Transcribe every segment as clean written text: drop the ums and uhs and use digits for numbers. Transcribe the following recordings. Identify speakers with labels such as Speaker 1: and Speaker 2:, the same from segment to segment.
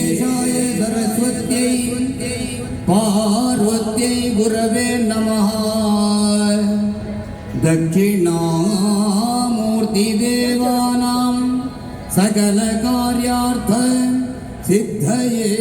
Speaker 1: विघ्नेशाय सरस्वत्यै पार्वत्यै गुरवे नमः। दक्षिणामूर्तिदेवानां सकलकार्यार्थ सिद्धये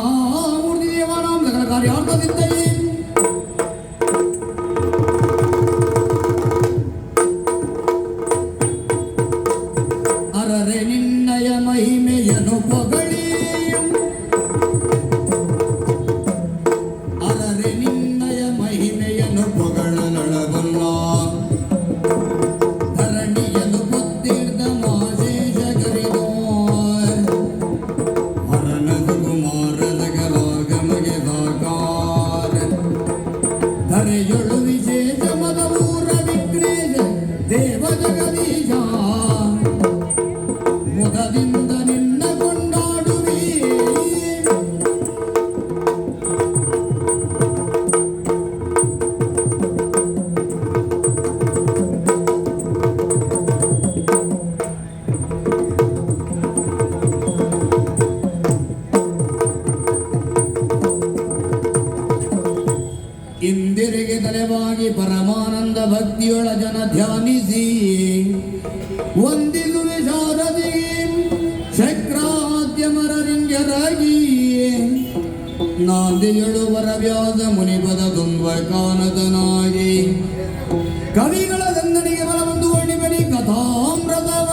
Speaker 1: दक्षिणामूर्तिदेवानां सकलकार्यार्थ सिद्धये ಅರರೆ ನಿನ್ನಯ ಮಹಿಮೆಯನು ಪೊಗಳಿ ಅರರೆ ನಿನ್ನಯ ಮಹಿಮೆಯನು ಪೊಗಳಲಳಬಲ್ಲ ಧರಣಿಯನು ಬುದ್ಧಿರ್ದ ಮಾಶೇಷ ಗರಿದೋ ಹರನದು ಕುಮಾರದ ಗಲಾಗಮಗೆ ಸಾಕಾರ ಧರೆಯೊಳು ವಿಶೇಷ ಮದವೂರ ವಿಘ್ನೇಶ ದೇವ ಜಗದೀಶ ಮುದದಿಂದ ನಿನ್ನ ಕೊಂಡಾಡುವಿ ಇಂದಿರಿಗೆ ತಲೆವಾಗಿ ಪರಮಾನಂದ ಭಕ್ತಿಯೊಳ ಜನ ಧ್ಯಾನಿಸಿ ವಂದಿಸುವೆ ಶಾರದಿ ಶಕ್ರಾದ್ಯಮರರಿಂಗರಾಗಿ ನಾಂದಿಯಳು ವರವ್ಯಾಸ ಮುನಿಪದ ದುಂಬ ಕಾನದನಾಗಿ ಕವಿಗಳ ದಂದನಿಗೆ ಬಲವೊಂದು ಒಣಿಬನಿ ಕಥಾಮೃತವ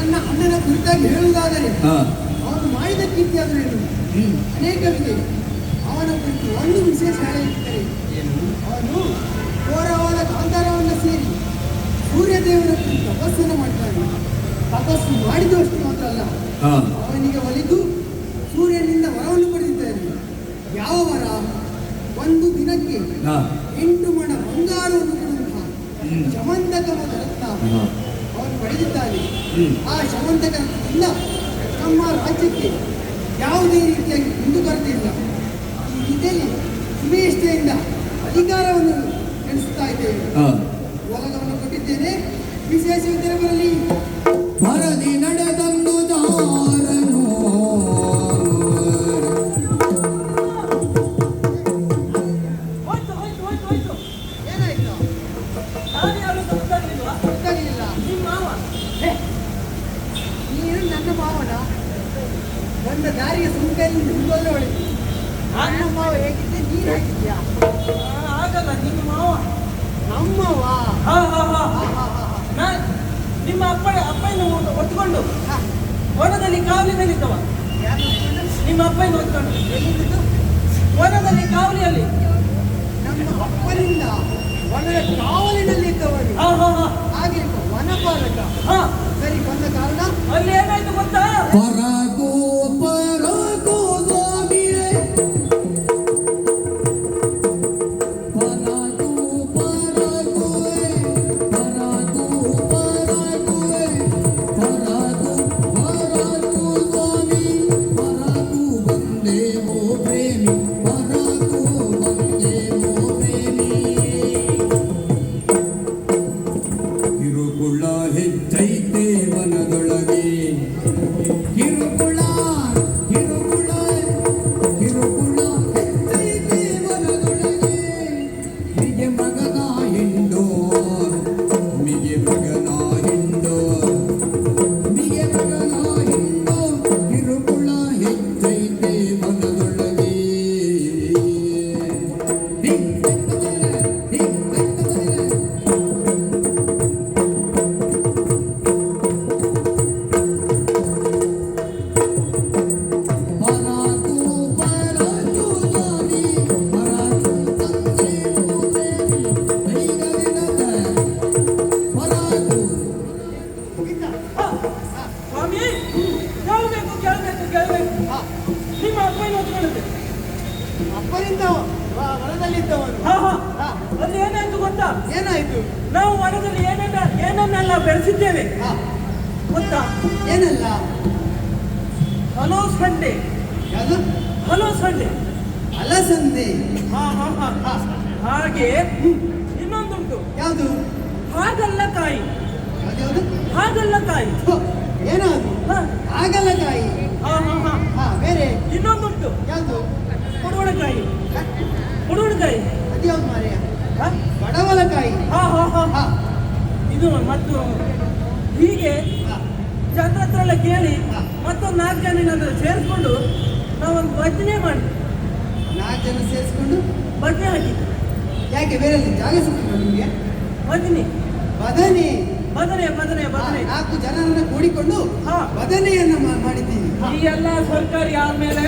Speaker 2: ನನ್ನ ಅಣ್ಣನ ಕುರಿತಾಗಿ ಹೇಳುವುದಾದರೆ
Speaker 1: ಹಾ.
Speaker 2: ಅವನು ಮಾಡಿದ ಕೀರ್ತಿಯಾದರೂ ಅನೇಕ ವಿದೆ. ಅವನ ಕುರಿತು ಒಂದು ವಿಶೇಷ ಹೇಳುತ್ತಾರೆ. ಅವನು ಘೋರವಾದ ಕಾಂತಾರವನ್ನು ಸೇರಿ ಸೂರ್ಯದೇವರ ಕುರಿತು ತಪಸ್ಸನ್ನು ಮಾಡ್ತಾನೆ. ತಪಸ್ಸು ಮಾಡಿದಷ್ಟು ಮಾತ್ರ ಅಲ್ಲ,
Speaker 1: ಹಾ.
Speaker 2: ಅವನಿಗೆ ಒಲಿದು ಸೂರ್ಯನಿಂದ ವರವನ್ನು ಪಡೆದಿದ್ದಾನೆ. ಯಾವ ವರ? ಒಂದು ದಿನಕ್ಕೆ
Speaker 1: ಹಾ.
Speaker 2: 8 ಮಣ ಬಂಗಾರವನ್ನು ಕೊಡುವಂತಹ
Speaker 1: ಹ್ಮ್.
Speaker 2: ಶಮಂತಕವಾದ ರತ್ನ
Speaker 1: ಹಾ.
Speaker 2: ಅವನು ಪಡೆದಿದ್ದಾನೆ.
Speaker 1: ಹ್ಮ್.
Speaker 2: ಆ ಶಮಂತಕದಿಂದ ನಮ್ಮ ರಾಜ್ಯಕ್ಕೆ ಯಾವುದೇ ರೀತಿಯಾಗಿ ಮುಂದುವರೆದಿಲ್ಲ. ಈ ರೀತಿಯಲ್ಲಿ ಸುಮೇಷ್ಠೆಯಿಂದ ಅಧಿಕಾರವನ್ನು ನಡೆಸುತ್ತಾ ಇದ್ದೇವೆ.
Speaker 1: ಹಾ.
Speaker 2: ಒಲಗವನ್ನು ಕೊಟ್ಟಿದ್ದೇನೆ. ವಿಶೇಷ ಬರಲಿ.
Speaker 1: ವರದಿ ನಡೆದಂದು ಜಾರನು
Speaker 3: ಹೋಯ್ತು ಹೋಯ್ತು ಹೋಯ್ತು ಹೋಯ್ತು.
Speaker 2: ಏನಾಯ್ತು?
Speaker 3: ನಾನು ಯಾವುದು ಗೊತ್ತಾಗ್ಲಿಲ್ವಾ?
Speaker 2: ಗೊತ್ತಾಗಲಿಲ್ಲ.
Speaker 3: ನಿಮ್ಮ ಮಾವ.
Speaker 2: ನೀನು ನನ್ನ ಮಾವನ ಬಂದ ದಾರಿಗೆ ಸುಂಕೈಯಲ್ಲಿ ಮುಂದೋದ್ರೆ ಹೊಳಿತು. ನನ್ನ ಮಾವ ಹೇಗಿದ್ದೆ, ನೀನು ಹೇಗಿದ್ಯಾ?
Speaker 3: ಆಗಲ್ಲ ನಿಮ್ಮ ಮಾವ.
Speaker 2: ನಮ್ಮವ.
Speaker 3: ಹಾ ಹಾ ಹಾ ನಿಮ್ಮ ಅಪ್ಪನ ಒತ್ಕೊಂಡು ವನದಲ್ಲಿ ಕಾವಲಿನಲ್ಲಿದ್ದವ.
Speaker 2: ಯಾರು ನೋಡ್ಕೊಂಡು?
Speaker 3: ನಿಮ್ಮ ಅಪ್ಪನ ಒತ್ಕೊಂಡು
Speaker 2: ಎಲ್ಲಿದ್ದು?
Speaker 3: ವನದಲ್ಲಿ ಕಾವಲಿಯಲ್ಲಿ.
Speaker 2: ನಮ್ಮ ಅಪ್ಪನಿಂದ ವನದ ಕಾವಲಿನಲ್ಲಿದ್ದವನು.
Speaker 3: ಹಾ ಹಾ ಹಾ
Speaker 2: ಆಗಿರುವ ವನಪಾಲಕ.
Speaker 3: ಹಾ.
Speaker 2: ಸರಿ, ಬಂದ ಕಾರಣ
Speaker 3: ಅಲ್ಲಿ ಏನಾಯ್ತು ಗೊತ್ತಾ?
Speaker 1: ಪರಗೋ ಪರಗೋ ಸ್ವಾಮಿಯೇ ಪರಗೋ ಪರಗೋಯ್ ಪರಗೋ ಪರಗೋಯ್ ಪರಗೋ ಪರಗೋ ಸ್ವಾಮಿ ಪರಗೋ ಬಂದೇವೋ ಪ್ರೇಮಿ ಪರಗೋ ಬಂದೇವೋ ಪ್ರೇಮಿ ಕಿರುಕುಳ ಹೆಚ್ಚೈತೆ ವನದೊಳಗೆ ಕಿರುಕುಳ ಕಿರುಕುಳ ಕಿರುಕುಳ ಹೆಚ್ಚೈತೆ ವನದೊಳಗೆ ಮಿಗೆ ಮಗನ ಹಿಂಡೋ ಮಿಗೆ ಮಗನ ಹಿಂಡೋ ಮಿಗೆ ಮಗನ ಹಿಂಡೋ ಕಿರುಕುಳ ಹೆಚ್ಚೈತೆ ವನದೊಳಗೆ ಧಿಕ್ ಧಿಕ್ ಧಿಕ್ ಧಿಕ್ ಪರಗೋ ಪರಗೋ ಸ್ವಾಮಿ ಪರಗೋ ತಂದೇವೋ ಪ್ರೇಮಿ ದೈವವಿನದ ಪರಗೋ
Speaker 2: ಮುಗಿತಾ?
Speaker 3: ಹಾ. ಸ್ವಾಮಿ ಕೇಳಬೇಕು ಕೇಳಬೇಕು ಕೇಳಬೇಕು. ನಿಮ್ಮ ಅಪ್ಪನ ಒತ್ಕೊಳ್ಳುತ್ತೆ.
Speaker 2: ಅಪ್ಪನಿಂದ ವನದಲ್ಲಿದ್ದವನು.
Speaker 3: ಹಾ ಹಾ
Speaker 2: ಹಾ.
Speaker 3: ಅಲ್ಲಿ ಏನಾಯ್ತು ಗೊತ್ತಾ?
Speaker 2: ಏನಾಯ್ತು?
Speaker 3: ನಾವು ವನದಲ್ಲಿ ಏನನ್ನೆಲ್ಲ ಬೆಳೆಸಿದ್ದೇವೆ
Speaker 2: ಹಾ.
Speaker 3: ಗೊತ್ತಾ?
Speaker 2: ಏನಲ್ಲ?
Speaker 3: ಹಲೋಸಂಡೆ.
Speaker 2: ಯಾವುದು?
Speaker 3: ಹಲೋಸಂಡೆ.
Speaker 2: ಅಲಸಂದೆ.
Speaker 3: ಹಾ ಹಾ ಹಾ
Speaker 2: ಹಾ.
Speaker 3: ಹಾಗೆ ಇನ್ನೊಂದುಂಟು,
Speaker 2: ಯಾವುದು?
Speaker 3: ಹಾಗಲ್ಲಕಾಯಿ.
Speaker 2: ಯಾವ್ದು?
Speaker 3: ಹಾಗಲ್ಲಕಾಯಿ.
Speaker 2: ಹೋ, ಏನಾದ್ರು?
Speaker 3: ಹಾ
Speaker 2: ಹಾಗಲಕಾಯಿ.
Speaker 3: ಹಾ ಹಾ ಹಾ
Speaker 2: ಹಾ, ಬೇರೆ
Speaker 3: ಇನ್ನೊಂದುಂಟು,
Speaker 2: ಯಾವುದು?
Speaker 3: ಪಡುವಣಕಾಯಿ. ಪಡುವಣಕಾಯಿ.
Speaker 2: ಅದ್ಯಾವ್ದು ಮಾರ್ಯ?
Speaker 3: ಹಾ
Speaker 2: ಪಡವಲಕಾಯಿ.
Speaker 3: ಹಾ ಹಾ ಹಾ
Speaker 2: ಹಾ.
Speaker 3: ಇದು ಮತ್ತು ಹೀಗೆ
Speaker 2: ಹಾ.
Speaker 3: ಜನರ ಹತ್ರ ಎಲ್ಲ ಕೇಳಿ
Speaker 2: ಹಾ.
Speaker 3: ಮತ್ತೊಂದು 4 ಜನ ಸೇರಿಸ್ಕೊಂಡು ನಾವೊಂದು ಭಜನೆ ಮಾಡಿ
Speaker 2: 4 ಜನ ಸೇರಿಸ್ಕೊಂಡು
Speaker 3: ಭಜನೆ ಹಾಕಿ
Speaker 2: ಯಾಕೆ ಬೇರೆ ಎಲ್ಲಿ ಜಾಗ ಸಿಕ್ಕಿಲ್ಲ ನಿಮಗೆ?
Speaker 3: ಭಜನೆ
Speaker 2: ಬದನೆ.
Speaker 3: ಬದನೆ ಬದನೆ ಬದನೆ
Speaker 2: 4 ಜನರನ್ನ ಕೂಡಿಕೊಂಡು
Speaker 3: ಹಾ.
Speaker 2: ಬದನೆಯನ್ನ ಮಾಡಿದ್ದೀನಿ.
Speaker 3: ಈ ಎಲ್ಲ ಸರ್ಕಾರಿ ಯಾರ ಮೇಲೆ?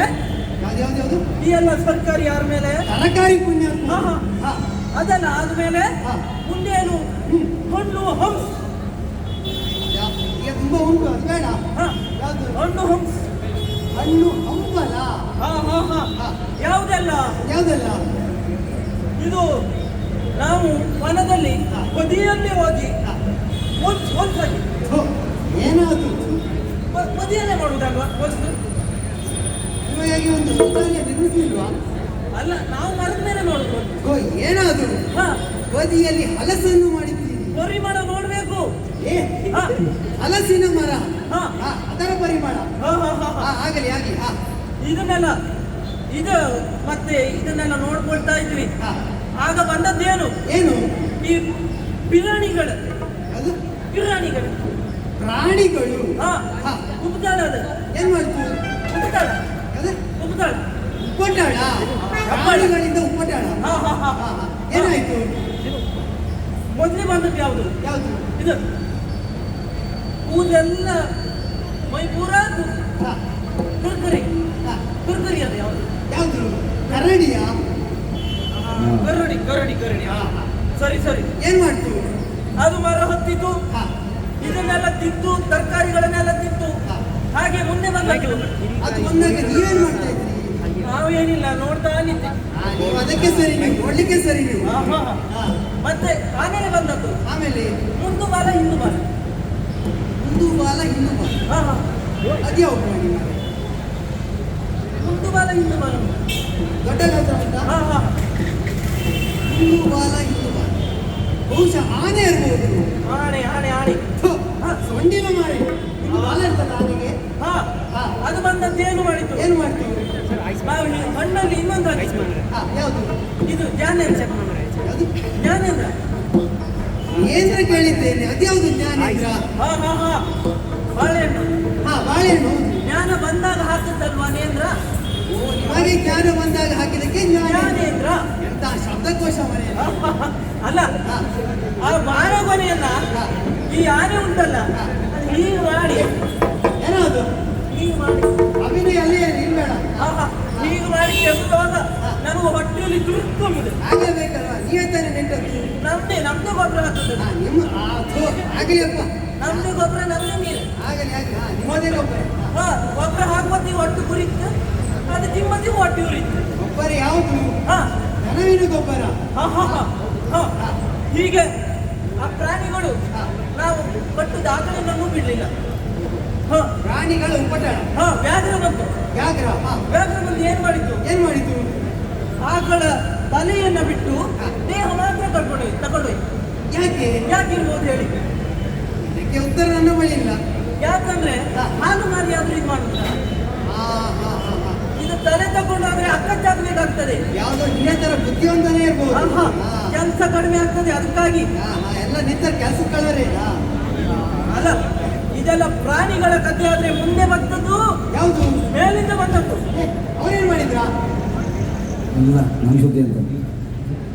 Speaker 2: ಯಾವ್ದು?
Speaker 3: ಈ ಎಲ್ಲ ಸರ್ಕಾರಿ ಯಾರ ಮೇಲೆ?
Speaker 2: ತರಕಾರಿ ಪುಣ್ಯ.
Speaker 3: ಹಾ ಹಾ
Speaker 2: ಹಾ.
Speaker 3: ಅದಲ್ಲ ಆದ್ಮೇಲೆ
Speaker 2: ಹಾ.
Speaker 3: ಮುಂದೇನು? ಹಣ್ಣು ಹಂಸ್.
Speaker 2: ಈಗ ತುಂಬಾ ಉಂಟು, ಅದು ಬೇಡ.
Speaker 3: ಹಾ
Speaker 2: ಯಾವುದು?
Speaker 3: ಹಣ್ಣು ಹಂಸ್.
Speaker 2: ಹಣ್ಣು ಹಂಪಲ.
Speaker 3: ಹಾ ಹಾ ಹಾ
Speaker 2: ಹಾ.
Speaker 3: ಯಾವುದೆಲ್ಲ?
Speaker 2: ಯಾವ್ದಲ್ಲ?
Speaker 3: ಇದು ನಾವು ವನದಲ್ಲಿ ಬದಿಯಲ್ಲಿ ಹೋಗಿ
Speaker 2: ಹಾ.
Speaker 3: ಹೊಲ್ಸಾಗಿ
Speaker 2: ಥು, ಏನಾದ್ರು
Speaker 3: ಬದಿಯಲ್ಲೇ ಮಾಡುವುದಲ್ವಾ ಹೊಲ್ಸು?
Speaker 2: ನಿಮಗಾಗಿ ಒಂದು ಶೌಚಾಲಯ ನಿರ್ಮಿಸಲಿಲ್ವಾ?
Speaker 3: ಅಲ್ಲ, ನಾವು ಮರದ ಮೇಲೆ ನೋಡುದು.
Speaker 2: ಓ, ಏನಾದ್ರು
Speaker 3: ಹಾ
Speaker 2: ಬದಿಯಲ್ಲಿ ಹಲಸನ್ನು ಮಾಡಿದ್ದೀನಿ.
Speaker 3: ಪರಿಮಳ ನೋಡ್ಬೇಕು.
Speaker 2: ಏ,
Speaker 3: ಹಾ
Speaker 2: ಹಲಸಿನ ಮರ.
Speaker 3: ಹಾ
Speaker 2: ಹಾ, ಅದರ ಪರಿಮಳ.
Speaker 3: ಹಾ ಹಾ ಹಾ
Speaker 2: ಹಾ, ಆಗಲಿ ಆಗಲಿ. ಹಾ.
Speaker 3: ಇದನ್ನೆಲ್ಲ ಇದು ಮತ್ತೆ ಇದನ್ನೆಲ್ಲ ನೋಡ್ಕೊಳ್ತಾ ಇದ್ವಿ.
Speaker 2: ಹಾ.
Speaker 3: ಆಗ ಬಂದದ್ದೇನು?
Speaker 2: ಏನು?
Speaker 3: ಈ ಪಿರಾಣಿಗಳು.
Speaker 2: ಅದು
Speaker 3: ಪಿರಾಣಿಗಳು
Speaker 2: ಪ್ರಾಣಿಗಳು.
Speaker 3: ಹಾ
Speaker 2: ಹಾ.
Speaker 3: ಉಪತಾಳ. ಅದು
Speaker 2: ಏನ್ ಮಾಡ್ತು?
Speaker 3: ಉಪತಾಳ.
Speaker 2: ಅದೇ
Speaker 3: ಉಪತಾಳ.
Speaker 2: ಉಪ್ಪಟಾಳ. ಪ್ರಾಣಿಗಳಿಂದ ಉಪ್ಪಟಾಳ.
Speaker 3: ಹಾ ಹಾ ಹಾ
Speaker 2: ಹಾ, ಹಾ. ಏನಾಯ್ತು?
Speaker 3: ಮೊದಲೇ ಬಂದದ್ದು ಯಾವುದು?
Speaker 2: ಯಾವುದು?
Speaker 3: ಇದು ಕೂದಲೆಲ್ಲ ಮೈ ಪೂರ
Speaker 2: ಹಾ,
Speaker 3: ಕುರ್ಕುರಿ
Speaker 2: ಹಾ.
Speaker 3: ಕುರ್ಕುರಿ ಅದು ಯಾವುದು
Speaker 2: ಯಾವುದು ಕರಡಿಯಾ?
Speaker 3: ಕರಡಿ ಕರಡಿ ಕರಡಿ ಹಾ ಹಾ. ಸರಿ ಸರಿ
Speaker 2: ಏನ್ ಮಾಡ್ತೀವಿ?
Speaker 3: ಅದು ಮರ ಹತ್ತಿತು
Speaker 2: ಹಾ,
Speaker 3: ಇದನ್ನೆಲ್ಲ ತಿಂತು ತರಕಾರಿಗಳನ್ನೆಲ್ಲ ತಿಂತು
Speaker 2: ಹಾ.
Speaker 3: ಹಾಗೆ ಮುಂದೆ ಬಂದದ್ದು
Speaker 2: ಅದು ಬಂದಾಗ ನೀವೇನ್ ಮಾಡ್ತಾ ಇದ್ರಿ?
Speaker 3: ನಾವೇನಿಲ್ಲ ನೋಡ್ತಾ ನಿಂತೆ
Speaker 2: ನೀವು ಅದಕ್ಕೆ ಸರಿ, ನೀವು ನೋಡ್ಲಿಕ್ಕೆ ಸರಿ ನೀವು.
Speaker 3: ಆಹಾ.
Speaker 2: ಹಾ.
Speaker 3: ಮತ್ತೆ ಆಮೇಲೆ ಬಂದದ್ದು
Speaker 2: ಆಮೇಲೆ
Speaker 3: ಮುಂದು ಬಾಲ ಹಿಂದು ಬಾಲ
Speaker 2: ಮುಂದು ಬಾಲ ಹಿಂದು ಬಾಲ.
Speaker 3: ಹಾ ಹಾ.
Speaker 2: ಅದ್ಯಾವ ಪ್ರಾಣಿ ಮಾರ್ರೆ?
Speaker 3: ಮುಂದು ಬಾಲ ಹಿಂದು ಬಾಲ
Speaker 2: ದೊಡ್ಡ ಗಾತ್ರ ಉಂಟಾ?
Speaker 3: ಹಾ ಹಾ.
Speaker 2: ಹಿಂದು ಬಾಲ ಹಿಂದು ಬಾಲ. ಬಹುಶಃ ಆನೆ ಇರ್ಬೋದು.
Speaker 3: ಆಣೆ ಆಣೆ ಆಣೆ
Speaker 2: ಥು, ಸೊಂಡಿಲ ಮಾರಿ ಹಿಂದು ಬಾಲ ಇರ್ತದ ಆನೆಗೆ?
Speaker 3: ಹಾ
Speaker 2: ಹಾ.
Speaker 3: ಅದು ಬಂದದ್ದು ಏನು ಮಾಡಿತು
Speaker 2: ಏನ್ ಮಾಡ್ತೀವಿ?
Speaker 3: ನಾವು ಈ ಮಣ್ಣಲ್ಲಿ ಇನ್ನೊಂದು ಹಾಕಿದ್ವಿ.
Speaker 2: ಹಾ, ಯಾವುದು
Speaker 3: ಇದು ಜ್ಞಾನೇಂದ್ರ
Speaker 2: ಯಾವುದು?
Speaker 3: ಜ್ಞಾನೇಂದ್ರ
Speaker 2: ಏನ್ರ ಕೇಳಿದ್ದೇನೆ, ಅದ್ಯಾವುದು ಜ್ಞಾನೇಂದ್ರ?
Speaker 3: ಹಾ ಹಾ ಹಾ. ಬಾಳೆಹಣ್ಣು
Speaker 2: ಹಾ, ಬಾಳೆಹಣ್ಣು.
Speaker 3: ಜ್ಞಾನ ಬಂದಾಗ ಹಾಕಿದ್ದಲ್ವಾ ನೇಂದ್ರ
Speaker 2: ಓ, ನಿಮಗೆ ಜ್ಞಾನ ಬಂದಾಗ ಹಾಕಿದಕ್ಕೆ ಜ್ಞಾನ.
Speaker 3: ಜ್ಞಾನೇಂದ್ರ
Speaker 2: ಎಂತ ಶಬ್ದಕೋಶ ಮನೆ.
Speaker 3: ಅಲ್ಲ ಆ ಬಾಳೆಗೊನೆಯನ್ನ ಈ ಆನೆ ಉಂಟಲ್ಲ ಅದು ಹೀಗೆ ಮಾಡಿ
Speaker 2: ಏನದು
Speaker 3: ಹೀಗೆ ಮಾಡಿ
Speaker 2: ಅಭಿನಯ ಅಲ್ಲೇ ಇಲ್ಬೇಡ.
Speaker 3: ಆಹಾ, ಹೀಗೆ ಮಾಡಿ ತೆಗೆದುವಾಗ ನನಗೆ ಹೊಟ್ಟೆಯಲ್ಲಿ ತುಳುಕೊಂಬಿದೆ.
Speaker 2: ಹಾಗೆ ಬೇಕಲ್ವಾ? ನೀವೇ ತಾನೇ ನೆಟ್ಟದ್ದು.
Speaker 3: ನಮ್ದೇ ಗೊಬ್ಬರ ಹಾಕುತ್ತದೆ
Speaker 2: ಹಾ, ನಿಮ್ಮ ಆಗಲಿಯಪ್ಪ.
Speaker 3: ನಮ್ದೇ ಗೊಬ್ಬರ ನಮ್ದೇ ನೀರು
Speaker 2: ಆಗಲಿ ಆಗಲಿ. ಹಾ, ನಿಮ್ಮದೇ ಗೊಬ್ಬರ.
Speaker 3: ಹಾ ಗೊಬ್ಬರ ಹಾಕುವತ್ತೀವಿ ಒಟ್ಟು ಕುರಿತು ಅದು ತಿಮ್ಮತ್ತೀವಿ ಹೊಟ್ಟೆ ಉರಿತು.
Speaker 2: ಗೊಬ್ಬರ ಯಾವುದು?
Speaker 3: ಹಾ
Speaker 2: ದನವಿನ ಗೊಬ್ಬರ.
Speaker 3: ಹಾ ಹಾ ಹಾ ಹಾ. ಹೀಗೆ ಆ ಪ್ರಾಣಿಗಳು ನಾವು ಕಟ್ಟು ದಾಖಲೆಯನ್ನು ಬಿಡಲಿಲ್ಲ. ಹಾ
Speaker 2: ಪ್ರಾಣಿಗಳು ಉಪಟಳ.
Speaker 3: ಹಾ ವ್ಯಾಘ್ರ ಬಂತು.
Speaker 2: ವ್ಯಾಘ್ರ. ಹಾ,
Speaker 3: ವ್ಯಾಘ್ರ ಬಂದು ಏನ್ ಮಾಡಿತು?
Speaker 2: ಏನ್ ಮಾಡಿತು?
Speaker 3: ಆಕಳ ತಲೆಯನ್ನ ಬಿಟ್ಟು ದೇಹ ಮಾತ್ರ ತಗೊಂಡೋಯ್ತು.
Speaker 2: ಯಾಕೆ?
Speaker 3: ಯಾಕಿರ್ಬೋದು ಹೇಳಿ?
Speaker 2: ಇದಕ್ಕೆ ಉತ್ತರ ನನ್ನ ಬಳಿ ಇಲ್ಲ.
Speaker 3: ಯಾಕಂದ್ರೆ ಹಾಲು ಮಾರಿ ಆದ್ರೂ ಇದು ಮಾಡುತ್ತಾ
Speaker 2: ಹಾ ಹಾ ಹಾ ಹಾ.
Speaker 3: ಇದು ತಲೆ ತಗೊಂಡಾದ್ರೆ ಅಕ್ಕಚ್ಚಾಗಬೇಕಾಗ್ತದೆ.
Speaker 2: ಯಾವುದೋ ನಿಯತರ ಬುದ್ಧಿವಂತನೇ ಇರ್ಬೋದು.
Speaker 3: ಆಹಾ,
Speaker 2: ಹಾ.
Speaker 3: ಕೆಲಸ ಕಡಿಮೆ ಆಗ್ತದೆ ಅದಕ್ಕಾಗಿ.
Speaker 2: ಹಾ, ಹಾ, ಎಲ್ಲ ನಿಂತ ಕೆಲಸ ಕಳರೆ.
Speaker 3: ಅಲ್ಲ ಇದೆಲ್ಲ ಪ್ರಾಣಿಗಳ ಕಥೆ ಆದ್ರೆ ಮುಂದೆ ಬಂದದ್ದು
Speaker 2: ಯಾವುದು?
Speaker 3: ಮೇಲಿಂದ ಬಂದದ್ದು.
Speaker 2: ಅವ್ರೇನ್ ಮಾಡಿದ್ರ?
Speaker 1: ಅಲ್ಲ ನಮ್ಮ ಸುದ್ದಿ ಅಂತ.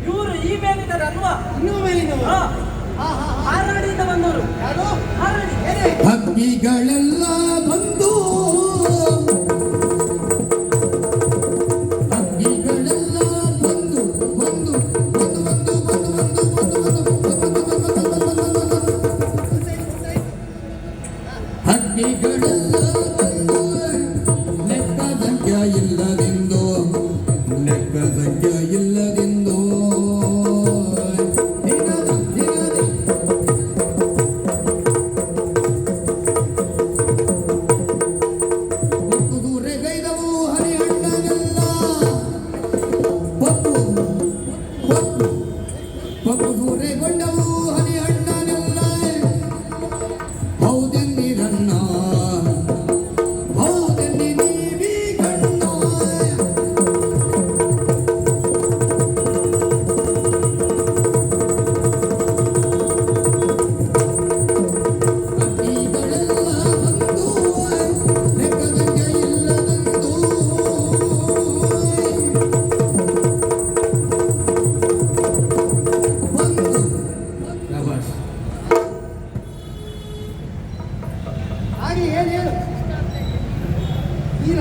Speaker 3: ಇವರು ಈ ಮೇಲಿದ್ದಾರೆ ಅಲ್ವಾ?
Speaker 2: ಇನ್ನೂ ಮೇಲಿನ.
Speaker 3: ಹಾ
Speaker 2: ಹಾ ಹಾ ಹಾ.
Speaker 3: ಹಾರಾಡಿಯಿಂದ ಬಂದವರು.
Speaker 2: ಯಾರು?
Speaker 3: ಹಾರಾಡಿ
Speaker 2: ಏನೇ?
Speaker 1: ಹಕ್ಕಿಗಳೆಲ್ಲ ಬಂದು ಹಕ್ಕಿಗಳೆಲ್ಲ ಬಂದು ಬಂದು ಬಂದು ಬಂದು ಹಕ್ಕಿಗಳೆಲ್ಲ ಬಂದು ಲೆಕ್ಕ ಸಂಖ್ಯ ಇಲ್ಲದೆಂದು ಲೆಕ್ಕ ಸಂಖ್ಯ ಇಲ್ಲದೆಂದು ಗೈದವು ಹರಿಹಣ್ಣನೆಲ್ಲ ಪಪ್ಪು ಪಪ್ಪು ಪಪ್ಪು ದೂರೆಗೊಂಡವು ಹರಿಹಣ್ಣನೆಲ್ಲ ಹೌದೆನ್ನಿರಣ್ಣ ಹೌದೆನ್ನಿ ನೀವಿ ಗಣ್ಣ ಹಕ್ಕಿಗಳೆಲ್ಲ ಬಂದು ಲೆಕ್ಕದಂಗೆ ಇಲ್ಲದಂದು ಬಂದು ಶಭಾಷ್.
Speaker 2: ಹಾಗೆ ಹೇಳು ಹೇಳು. ನೀರ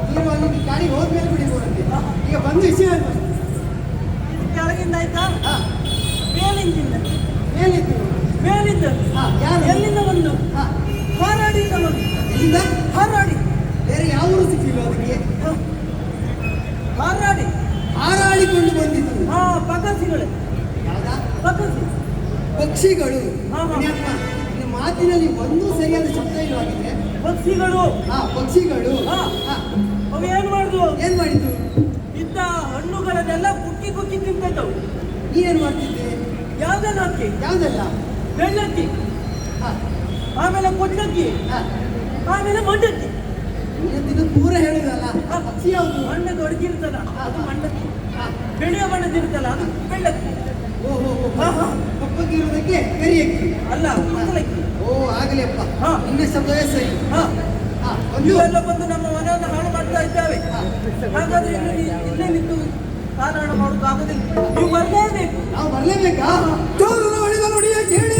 Speaker 2: ನೀರು ಅಲ್ಲಿ ಗಾಡಿ ಹೋದ್ಮೇಲೆ ಕುಡಿಬೋದಂತೆ. ಈಗ ಬಂದು ವಿಷಯ ಏನು?
Speaker 3: ಇದು ಕೆಳಗಿಂದ ಆಯ್ತಾ?
Speaker 2: ಹಾ,
Speaker 3: ಮೇಲಿಂದ
Speaker 2: ಮೇಲಿತ್ತು.
Speaker 3: ಮೇಲಿಂದ
Speaker 2: ಹಾ, ಯಾರು?
Speaker 3: ಎಲ್ಲಿಂದ ಬಂದು?
Speaker 2: ಹಾ,
Speaker 3: ಹಾರಾಡಿಯಿಂದ ಬಂದು.
Speaker 2: ಇಲ್ಲಿಂದ
Speaker 3: ಹಾರಾಡಿ
Speaker 2: ಬೇರೆ ಯಾವ ಊರು ಸಿಕ್ಕಿಲ್ಲ ಅದಕ್ಕೆ.
Speaker 3: ಹ. ಹಾರಾಡಿ
Speaker 2: ಹಾರಾಡಿಕೊಂಡು ಬಂದಿದ್ದು.
Speaker 3: ಹಾ ಪಕಸಿಗಳು
Speaker 2: ಯಾವ್ದಾ?
Speaker 3: ಪಕಸಿ
Speaker 2: ಪಕ್ಷಿಗಳು.
Speaker 3: ಹಾ, ಹಾ.
Speaker 2: ಪುಣ್ಯಾತ್ಮ, ನಿನ್ನ ಮಾತಿನಲ್ಲಿ ಒಂದೂ ಸರಿಯಾದ ಶಬ್ದ ಇಲ್ಲವಾಗಿದೆ.
Speaker 3: ಪಕ್ಷಿಗಳು.
Speaker 2: ಹಾ, ಪಕ್ಷಿಗಳು.
Speaker 3: ಹಾ.
Speaker 2: ಹಾ,
Speaker 3: ಅವು ಏನ್ ಮಾಡುದು?
Speaker 2: ಏನ್ ಮಾಡಿದ್ದು?
Speaker 3: ಇದ್ದ ಹಣ್ಣುಗಳನ್ನೆಲ್ಲ ಕುಕ್ಕಿ ಕುಕ್ಕಿ ತಿಂತಿದ್ದವು.
Speaker 2: ನೀ ಏನ್ ಮಾಡ್ತಿದ್ದೆ?
Speaker 3: ಯಾವ್ದನ್ನ ಅಕ್ಕಿ?
Speaker 2: ಯಾವ್ದಲ್ಲ?
Speaker 3: ಬೆಳ್ಳಕ್ಕಿ,
Speaker 2: ಹಾ,
Speaker 3: ಆಮೇಲೆ ಕೊಟ್ಟಕ್ಕಿ,
Speaker 2: ಹಾ.
Speaker 3: ಆಮೇಲೆ ಮಂಡಕ್ಕಿ.
Speaker 2: ನೀನು ಪೂರ ಹೇಳುದಲ್ಲ. ಆ ಪಕ್ಷಿ ಯಾವುದು?
Speaker 3: ಬಣ್ಣ ದೊಡ್ಡದಿರ್ತಲ್ಲ ಅದು ಮಂಡಕ್ಕಿ.
Speaker 2: ಹಾ.
Speaker 3: ಬೆಳೆಯ ಬಣ್ಣದಿರ್ತಲ್ಲ ಅದು ಬೆಳ್ಳಕ್ಕಿ.
Speaker 2: ಓಹೋ,
Speaker 3: ಹಾ, ಹಾ.
Speaker 2: ಕಪ್ಪಗಿರುವುದಕ್ಕೆ ಕರಿಯಕ್ಕಿ.
Speaker 3: ಅಲ್ಲ ಕುಕ್ಕಲಕ್ಕಿ.
Speaker 2: ಓ, ಆಗಲಿ ಅಪ್ಪ.
Speaker 3: ಹಾ.
Speaker 2: ನಿನ್ನ ಶಬ್ದವೇ ಸರಿ.
Speaker 3: ಹಾ
Speaker 2: ಹಾ, ಒಂದು.
Speaker 3: ಇವೆಲ್ಲ ಬಂದು ನಮ್ಮ ಮನೆಯನ್ನು ಹಾಳು ಮಾಡ್ತಾ ಇದ್ದಾವೆ. ಹಾಗಾದ್ರೆ ಇಲ್ಲೇ ನಿಂತು ಕಾರಣ ಮಾಡೋಕ್ಕಾಗೋದಿಲ್ಲ. ನೀವು ಬರಲೇಬೇಕು.
Speaker 2: ನಾವು ಬರ್ಲೇಬೇಕಾ?
Speaker 1: ಚೋರನ ಹೊಡೆದ ನುಡಿಯ ಕೇಳಿ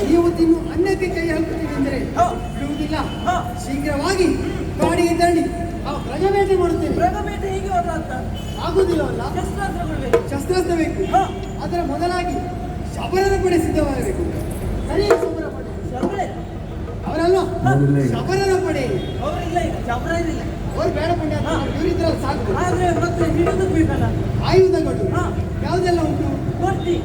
Speaker 2: ನೀವು ತಿನ್ನು ಅನ್ನಕ್ಕೆ ಕೈ ಹಾಕುತ್ತೀವಿ ಅಂದರೆ
Speaker 3: ಹಾ.
Speaker 2: ಬಿಡುವುದಿಲ್ಲ.
Speaker 3: ಹಾ.
Speaker 2: ಶೀಘ್ರವಾಗಿ ಕಾಡಿಗೆ ತಳ್ಳಿ ಆ ಪ್ರಜಾಬೇಟೆ ಮಾಡುತ್ತೇವೆ.
Speaker 3: ಪ್ರಗಮೇಟೆ ಹೇಗೆ ಹೋದ ಅಂತ
Speaker 2: ಆಗುವುದಿಲ್ಲವಲ್ಲ?
Speaker 3: ಶಸ್ತ್ರಾಸ್ತ್ರಗಳು ಬೇಕು.
Speaker 2: ಶಸ್ತ್ರಾಸ್ತ್ರ ಬೇಕು.
Speaker 3: ಹಾ.
Speaker 2: ಅದರ ಮೊದಲಾಗಿ ಶಬರರ ಪಡೆ ಸಿದ್ಧವಾಗಬೇಕು. ಸರಿ, ಶಬರ ಪಡೆ
Speaker 3: ಶಬರೇ
Speaker 2: ಅವರಲ್ವಾ?
Speaker 1: ಅವರಿಲ್ಲ ಈಗ.
Speaker 2: ಶಬರರ ಪಡೆ
Speaker 3: ಅವರಿಲ್ಲ ಈಗ ಶಬರ ಇಲ್ಲ.
Speaker 2: ಅವ್ರು ಬೇಡ ಪುಣ್ಯ
Speaker 3: ಹಾ.
Speaker 2: ಇವರಿದ್ರಲ್ಲಿ ಸಾಕು.
Speaker 3: ಆದ್ರೆ ಮತ್ತೆ ಹಿಡಿದು ಬೇಕಲ್ಲ.
Speaker 2: ಆಯುಧಗಳು
Speaker 3: ಹಾ.
Speaker 2: ಯಾವುದೆಲ್ಲ ಉಂಟು?
Speaker 3: ಬರ್ತಿ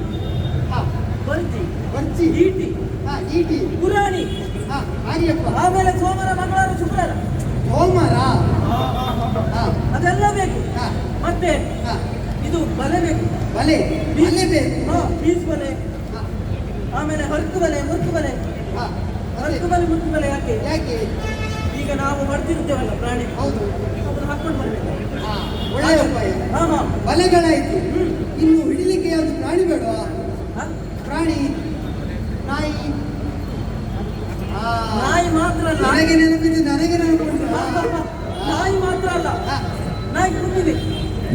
Speaker 2: ಹಾ,
Speaker 3: ಬರ್ತಿ
Speaker 2: ಬರ್ಚಿ,
Speaker 3: ಈಟಿ
Speaker 2: ಹಾ, ಈಟಿ,
Speaker 3: ಪುರಾಣಿ
Speaker 2: ಹಾ, ಆರ್ಯಪ್ಪ,
Speaker 3: ಆಮೇಲೆ ಸೋಮವಾರ ಮಂಗಳವಾರ ಶುಕ್ರವಾರ
Speaker 2: ಹೋಮರ, ಹಾ,
Speaker 3: ಅದೆಲ್ಲ ಬೇಕು.
Speaker 2: ಹಾ,
Speaker 3: ಮತ್ತೆ
Speaker 2: ಹಾ,
Speaker 3: ಇದು ಬಲೆ ಬೇಕು.
Speaker 2: ಬಲೆ, ಬಲೆ ಬೇಕು.
Speaker 3: ಹಾ, ಬೀಸ್ ಬಲೆ,
Speaker 2: ಹಾ,
Speaker 3: ಆಮೇಲೆ ಹರ್ಕು ಬಲೆ, ಮುರ್ಕು ಬಲೆ.
Speaker 2: ಹಾ,
Speaker 3: ಹರ್ಕು ಬಲೆ ಮುರ್ಕು ಬಲೆ ಯಾಕೆ?
Speaker 2: ಯಾಕೆ?
Speaker 3: ಈಗ ನಾವು ಹೊಡ್ತಿರ್ತೇವಲ್ಲ ಪ್ರಾಣಿ,
Speaker 2: ಹೌದು.
Speaker 3: ಅದನ್ನು ಹಾಕೊಂಡು ಬರ್ಬೇಕು.
Speaker 2: ಹಾ, ಒಳ್ಳೆಯ ಉಪಾಯ.
Speaker 3: ಹಾ ಹಾ.
Speaker 2: ಬಲೆಗಳಾಯ್ತು.
Speaker 3: ಹ್ಮ್.
Speaker 2: ಇನ್ನು ಹಿಡಿಲಿಕ್ಕೆ ಯಾವುದು ಪ್ರಾಣಿ ಬೇಡವಾ?
Speaker 3: ಹಾ?
Speaker 2: ಪ್ರಾಣಿ, ನಾಯಿ. ಆ,
Speaker 3: ನಾಯಿ ಮಾತ್ರ ಅಲ್ಲ.
Speaker 2: ನನಗೆ ನೆನಪಿದ್ದು, ನನಗೆ ನೆನಪುಂಟು.
Speaker 3: ನಾಯಿ ಮಾತ್ರ ಅಲ್ಲ,
Speaker 2: ಹಾ,
Speaker 3: ನಾಯಿ ಕುಂದಿದೆ.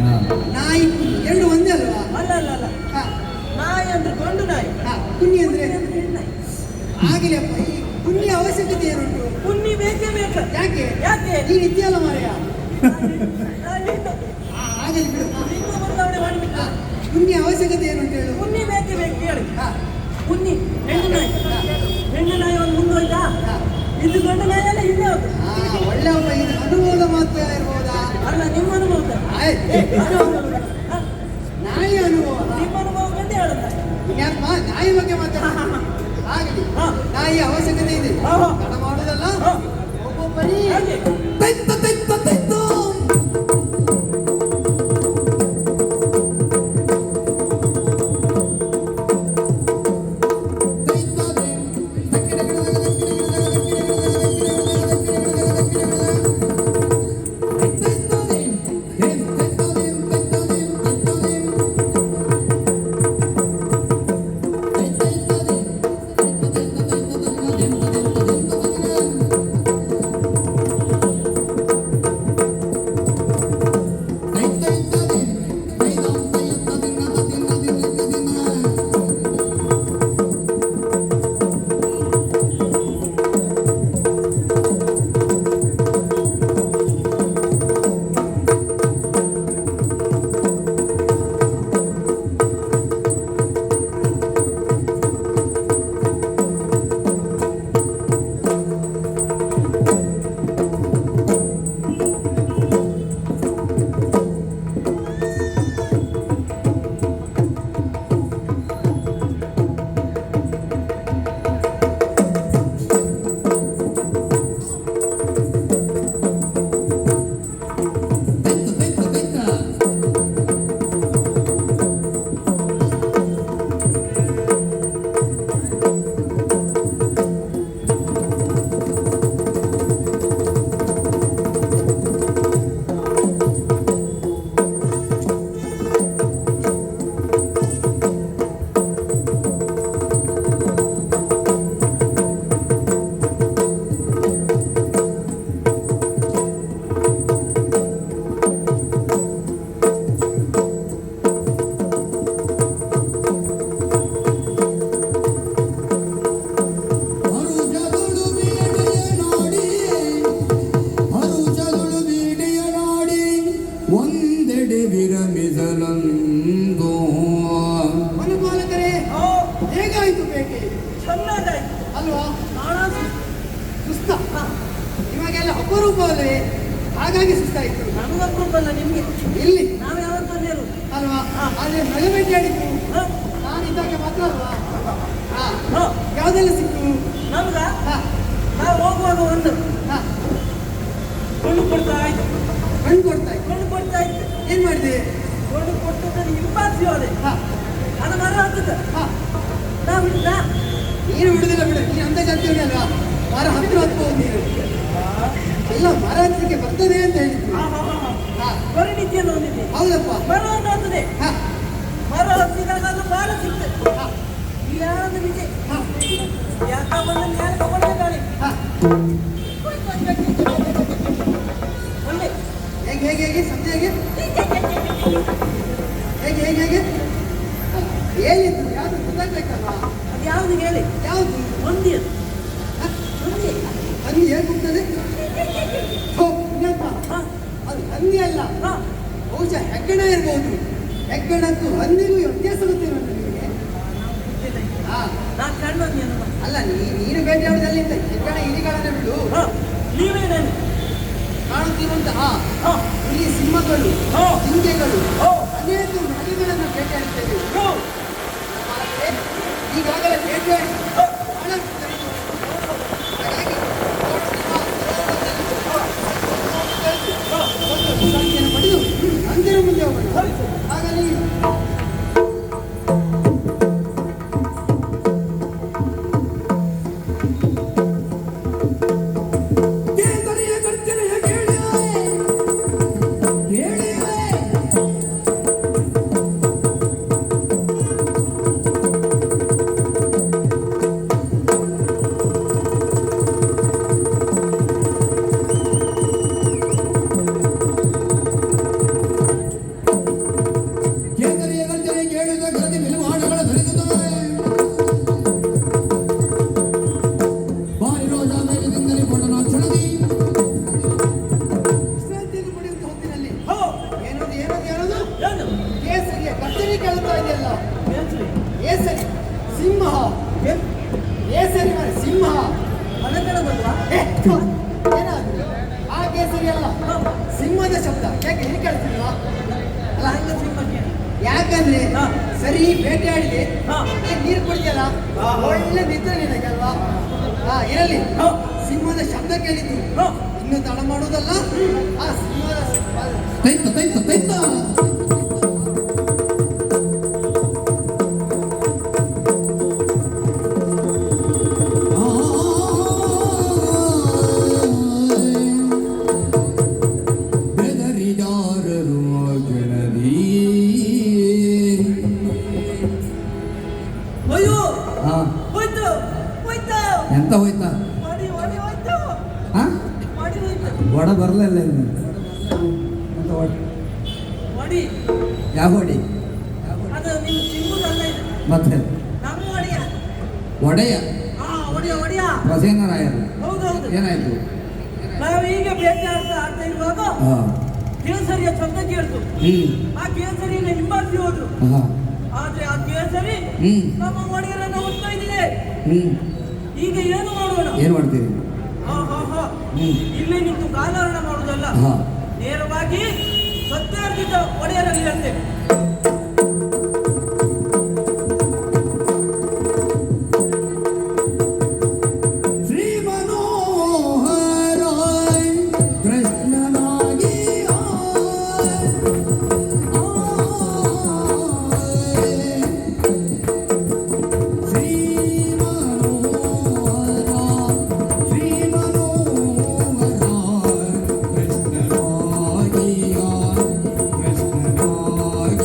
Speaker 1: ಹಾ.
Speaker 2: ನಾಯಿ, ಎರಡು ಒಂದೇ ಅಲ್ವಾ?
Speaker 3: ಅಲ್ಲ ಅಲ್ಲ ಅಲ್ಲ,
Speaker 2: ಹಾ,
Speaker 3: ನಾಯಿ ಅಂದ್ರೆ ಗಂಡು ನಾಯಿ,
Speaker 2: ಹಾ, ಕುನ್ನಿ ಅಂದ್ರೆ
Speaker 3: ಹೆಣ್ಣು ನಾಯಿ.
Speaker 2: ಆಗಿಲ್ಲಪ್ಪ. ಈ ಕುನ್ನಿ ಅವಶ್ಯಕತೆ ಏನುಂಟು?
Speaker 3: ಕುನ್ನಿ ಬೇಕೇ ಬೇಕು.
Speaker 2: ಯಾಕೆ?
Speaker 3: ಯಾಕೆ?
Speaker 2: ನೀನು ಇದೆಯಲ್ಲ ಮಾರ್ಯ.
Speaker 3: ನಿನ್ನ
Speaker 2: ಆಗಲಿ ಬಿಡು.
Speaker 3: ಬದಲಾವಣೆ ಮಾಡಿಬಿಟ್ಟು
Speaker 2: ಕುನ್ನಿ ಅವಶ್ಯಕತೆ ಏನುಂಟು ಹೇಳು?
Speaker 3: ಕುನ್ನಿ ಬೇಕೇ ಬೇಕು ಹೇಳಿ.
Speaker 2: ಹಾ,
Speaker 3: ಕುನ್ನಿ ಹೆಣ್ಣು ನಾಯಿ,
Speaker 2: ಹಾ,
Speaker 3: ಹೆಣ್ಣು ನಾಯಿ ಒಂದು ಮುಂದೆ ಹೋಯ್ತಾ,
Speaker 2: ಹಾ.
Speaker 3: ಇದು ಗಂಡು ನಾಯಿ ಎಲ್ಲ ಹಿಂದೆ ಹೋಗ್ತದೆ.
Speaker 2: ಹಾ, ಒಳ್ಳೆಯಪ್ಪ. ಇದು ಅನುಭವದ ಮಾತ್ರ ಇರ್ಬೋದಾ?
Speaker 3: ಅಲ್ಲ ನಿಮ್ಮ ಅನುಭವ. ಹಾ?
Speaker 2: ನಾಯಿ ಅನುಭವ.
Speaker 3: ನಿಮ್ಮ ಅನುಭವ ಅಂತ ಹೇಳುತ್ತ.
Speaker 2: ಇನ್ಯಾಕ್ ನಾಯಿ ಬಗ್ಗೆ ಮಾತಾಡ. ಆಗಲಿ.
Speaker 3: ಹಾ.
Speaker 2: ನಾಯಿ ಅವಶ್ಯಕತೆ ಇದೆ.
Speaker 3: ಹಾ, ಹಾ.
Speaker 2: ತಡ ಮಾಡುವುದಲ್ಲ.
Speaker 3: ಹಾ.
Speaker 2: ಒಬ್ಬೊಬ್ಬರಿ
Speaker 3: ಹಾಗೆ
Speaker 1: ತೆತ್ತ ತೆತ್ತ ತೆತ್ತ. ಒಂದೆಡೆ ವಿರಮಿಸಲಂದು.
Speaker 2: ಮನುಪಾಲಕರೇ,
Speaker 3: ಓ
Speaker 2: ಹೇಗಾಯ್ತು ಬೇಕೆ?
Speaker 3: ಚೆನ್ನಾಗಾಯ್ತು
Speaker 2: ಅಲ್ವಾ?
Speaker 3: ಬಹಳ
Speaker 2: ಸುಸ್ತ. ಇವಾಗೆಲ್ಲ ಅಪರೂಪವಲ್ಲೇ, ಹಾಗಾಗಿ ಸುಸ್ತಾಯ್ತು.
Speaker 3: ನಮಗಲ್ಲ ನಿಮ್ಗೆ.
Speaker 2: ಇಲ್ಲಿ
Speaker 3: ನಾವು ಯಾವತ್ತೂ
Speaker 2: ಅಲ್ವಾ? ಆದ್ರೆ ನಗಬೇಟಿ ಆಡಿದ್ದು
Speaker 3: ಹಾ
Speaker 2: ನಾನಿದ್ದಾಗ ಮಾತ್ರ ಅಲ್ವಾ? ಹಾ,
Speaker 3: ಹಾ
Speaker 2: ಯಾವ್ದೆಲ್ಲ ಸಿಕ್ತು?
Speaker 3: ನಮ್ಗ
Speaker 2: ಹಾ,
Speaker 3: ನಾವು ಹೋಗುವಾಗ ಒಂದು
Speaker 2: ಹಾ,
Speaker 3: ಕೊಂಡು ಕೊಡ್ತಾ ಇತ್ತು.
Speaker 2: ಕಣ್ಣು ಕೊಡ್ತಾ ಇತ್ತು.
Speaker 3: ಕೊಂಡು ಕೊಡ್ತಾ ಇತ್ತು.
Speaker 2: ಏನ್ ಮಾಡಿದೆ?
Speaker 3: ಕೊಂಡು ಕೊಟ್ಟದ್ದು ಇಂಪಾಸಿವ್ ಅದೇ.
Speaker 2: ಹಾ,
Speaker 3: ಅದು ಮರ ಹತ್ತದ.
Speaker 2: ಹಾ,
Speaker 3: ನಾವು ಇಲ್ಲ.
Speaker 2: ನೀನು ಬಿಡುದಿಲ್ಲ ಬಿಡು. ನೀನು ಅಂತ ಜಾತಿಯವನೇ ಅಲ್ವಾ? ಮರ ಹತ್ತಿರ ಹತ್ಬೋದು ನೀನು. ಎಲ್ಲ ಮರ ಹತ್ತಲಿಕ್ಕೆ ಬರ್ತದೆ ಅಂತ ಹೇಳಿದ್ರು. ಹಾ,
Speaker 3: ಪರಿಣಿತಿಯನ್ನು ಹೊಂದಿದೆ.
Speaker 2: ಹೌದಪ್ಪ.
Speaker 3: ಮರವನ್ನು ಹತ್ತದೆ.
Speaker 2: ಹಾ,
Speaker 3: ಮರ ಹತ್ತಿದಾಗ ಅದು ಬಾಲ ಸಿಕ್ತದೆ.
Speaker 2: ಹಾ,
Speaker 3: ಯಾರದು ವಿಜಯ್
Speaker 2: ಹಾ,
Speaker 3: ಯಾಕ ಬಂದ ಯಾರು ತಗೊಂಡಿದ್ದಾಳೆ.
Speaker 2: ಹಾ.
Speaker 3: ಒಳ್ಳೆ
Speaker 2: ಹೇಗೆ ಹೇಗೆ ಹೇಗೆ ಸಂಜೆ ಹೇಗೆ ಹೇಗೆ ಹೇಗೆ ಹೇಗೆ ಹಾ, ಏನಿತ್ತು? ಯಾವ್ದು ಗೊತ್ತಾಗ್ಬೇಕಲ್ವಾ?
Speaker 3: ಅದು ಯಾವುದು ಹೇಳಿ?
Speaker 2: ಯಾವುದು?
Speaker 3: ಒಂದಿ ಅದು.
Speaker 2: ಹ?
Speaker 3: ಒಂದಿ.
Speaker 2: ಹಂದಿ ಹೇಗೆ ಹೋಗ್ತದೆ? ಹೋ, ಇನ್ನೊಬ್ಬ.
Speaker 3: ಹಾ,
Speaker 2: ಅದು ಹಂದಿ ಅಲ್ಲ,
Speaker 3: ಹಾ.
Speaker 2: ಬಹುಶಃ ಹೆಗ್ಗಣ ಇರ್ಬೋದು. ಹೆಗ್ಗಣಕ್ಕೂ ಹಂದಿಗೂ ವ್ಯತ್ಯಾಸ ಗೊತ್ತಿಲ್ಲ ನಿಮಗೆ?
Speaker 3: ಗೊತ್ತಿಲ್ಲ ಇದು.
Speaker 2: ಹಾ,
Speaker 3: ನಾ ಕಂಡೊಂದಿ ಅನ್ನುವ.
Speaker 2: ಅಲ್ಲ ನೀನು ಬೇಟೆಯಾಡುವುದಲ್ಲಿಂದ ಹೆಗ್ಗಣ ಇಲಿಗಳನ್ನ ಬಿಡು.
Speaker 3: ಹಾ, ನೀವೇನೇನು?
Speaker 2: ಕಾಣುತ್ತಿರುವಂತಹ
Speaker 3: ಹಾ,
Speaker 2: ಹುಲಿ ಸಿಂಹಗಳು,
Speaker 3: ಹಾ.
Speaker 2: ಜಿಂಕೆಗಳು,
Speaker 3: ಹೋ,
Speaker 2: ಅನೇಕ ಮೃಗಗಳನ್ನು ಬೇಟೆಯಾಡುತ್ತೇವೆ.
Speaker 3: ಹೋ,
Speaker 2: ಆದರೆ ಈಗಾಗಲೇ ಬೇಟೆಯಾಡಿ
Speaker 3: ಹೋ.
Speaker 2: ಬಹಳ ಹೊತ್ತಾಯಿತು. ಹಾಗಾಗಿ ಒಂದು ವಿಶ್ರಾಂತಿಯನ್ನು ಪಡೆದು ನಂತರ ಮುಂದೆ ಹೋಗೋಣ. ಹಾಗಾಗಿ
Speaker 1: ಕೇಸರಿಯ ಗರ್ಜನೆಯ ಕೇಳಿವೆ ಕೇಳಿವೆ ಕೇಸರಿಯ ಗರ್ಜನೆ ಕೇಳಿದ ಗರದಿ ಮಿಲುಮಾಡಗಳ ಧರಿಸುತ್ತವೆ ಬಾರಿ ರೋಜ ಮೇಘದಿಂದಲೇ ಕೊಡನ ಕ್ಷಣದಿ
Speaker 2: ವಿಶ್ರಾಂತಿಯನ್ನು ಪಡೆಯುವಂತ ಹೊತ್ತಿನಲ್ಲಿ
Speaker 3: ಹೋ.
Speaker 2: ಏನದು ಏನದು ಏನದು
Speaker 3: ಏನು?
Speaker 2: ಕೇಸರಿಯ ಗರ್ಜನೆ ಕೇಳುತ್ತಾ ಇದೆಯಲ್ಲ.
Speaker 3: ಕೇಸರಿ.
Speaker 2: ಕೇಸರಿ ಸಿಂಹ, ಕೇಸರಿ ಮರ ಸಿಂಹ.
Speaker 3: ಮನೆಗಳ ಬಲ್ವಾ?
Speaker 2: ಏ, ಥು, ಏನಾದ್ರು ಆ ಕೇಸರಿ ಅಲ್ಲ, ಸಿಂಹದ ಶಬ್ದ. ಯಾಕೆ ಹೀಗೆ ಕೇಳ್ತಿಲ್ವಾ?
Speaker 3: ಅಲ್ಲ, ಹಂಗ ಸಿಂಹಕ್ಕೆ.
Speaker 2: ಯಾಕಂದ್ರೆ
Speaker 3: ಹಾ.
Speaker 2: ಸರಿ ಬೇಟೆಯಾಡಿದೆ,
Speaker 3: ಹಾ.
Speaker 2: ನೀರು ಕುಡಿದಲ್ಲ,
Speaker 3: ಹಾ.
Speaker 2: ಒಳ್ಳೆ ನಿದ್ರೆ ನಿನಗಲ್ವಾ? ಹಾ, ಇರಲಿ.
Speaker 3: ಹಾ.
Speaker 2: ಸಿಂಹದ ಶಬ್ದ ಕೇಳಿದ್ದು
Speaker 3: ಹೋ.
Speaker 2: ಇನ್ನು ತಡ ಮಾಡುವುದಲ್ಲ. ಆ ಸಿಂಹದ
Speaker 1: ತೈತ ತೈತ ತೈತ ಬೆದರಿದಾರರು ಗೆಳದಿ
Speaker 3: ಅಯ್ಯೋ,
Speaker 1: ಹಾ
Speaker 3: ಹೋಯ್ತು, ಹೋಯ್ತು.
Speaker 1: ಎಂತ ಹೋಯ್ತಾ
Speaker 3: ಮಾಡಿ ಮಾಡಿ ಹೋಯ್ತು.
Speaker 1: ಹಾ
Speaker 3: ಮಾಡಿ ಹೋಯ್ತು.
Speaker 1: ಒಡ ಬರಲಿಲ್ಲ ಇನ್ನು ಎಂತ
Speaker 3: ಮಾಡಿ.
Speaker 1: ಯಾವ ಹೊಡಿ
Speaker 3: ಅದು ನಿಮ್ಮ ಸಿಂಗುದಲ್ಲ ಇದು.
Speaker 1: ಮತ್ತೆ
Speaker 3: ನಮ್ಮ ಒಡೆಯ.
Speaker 1: ಒಡೆಯ
Speaker 3: ಹಾ, ಒಡೆಯ ಒಡೆಯ.
Speaker 1: ಪ್ರಸೇನರಾಯರು
Speaker 3: ಹೌದೌದು.
Speaker 1: ಏನಾಯ್ತು
Speaker 3: ನಾವೀಗ ಬೇಟೆ ಆಡ್ತಾ ಇರುವಾಗ
Speaker 1: ಹಾ
Speaker 3: ಕೇಸರಿಯ ಶಬ್ದ ಕೇಳ್ತು. ಆ ಕೇಸರಿನ ಹಿಂಬಾಲಿಸಿ ಹೋದ್ರು.
Speaker 1: ಹಾ
Speaker 3: ಆದ್ರೆ ಆ ಕೇಸರಿ ನಮ್ಮ ಒಡೆಯರನ್ನ ಹೋಗ್ತಾ ಇದ್ರೆ ಈಗ ಏನು ಮಾಡೋಣ?
Speaker 1: ಏನ್ ಮಾಡ್ತೀರಿ
Speaker 3: ಹಾ ಹಾ ಹಾ. ಇಲ್ಲಿ ನಿಂತು ಕಾಲಹರಣ ಮಾಡುವುದಲ್ಲ,
Speaker 1: ಹಾ
Speaker 3: ನೇರವಾಗಿ ಸತ್ಯಾರ್ಜಿತ ಒಡೆಯರಲ್ಲಿ ಹೇಳ್ತೇವೆ.
Speaker 1: ಶ್ರೀ ಮನೋಹರ ಕೃಷ್ಣನಾಗಿ ಶ್ರೀ ಮನೋಹರ ಶ್ರೀ ಮನೋಹರ ಕೃಷ್ಣನಾಗಿ ಕೃಷ್ಣನಾಗಿ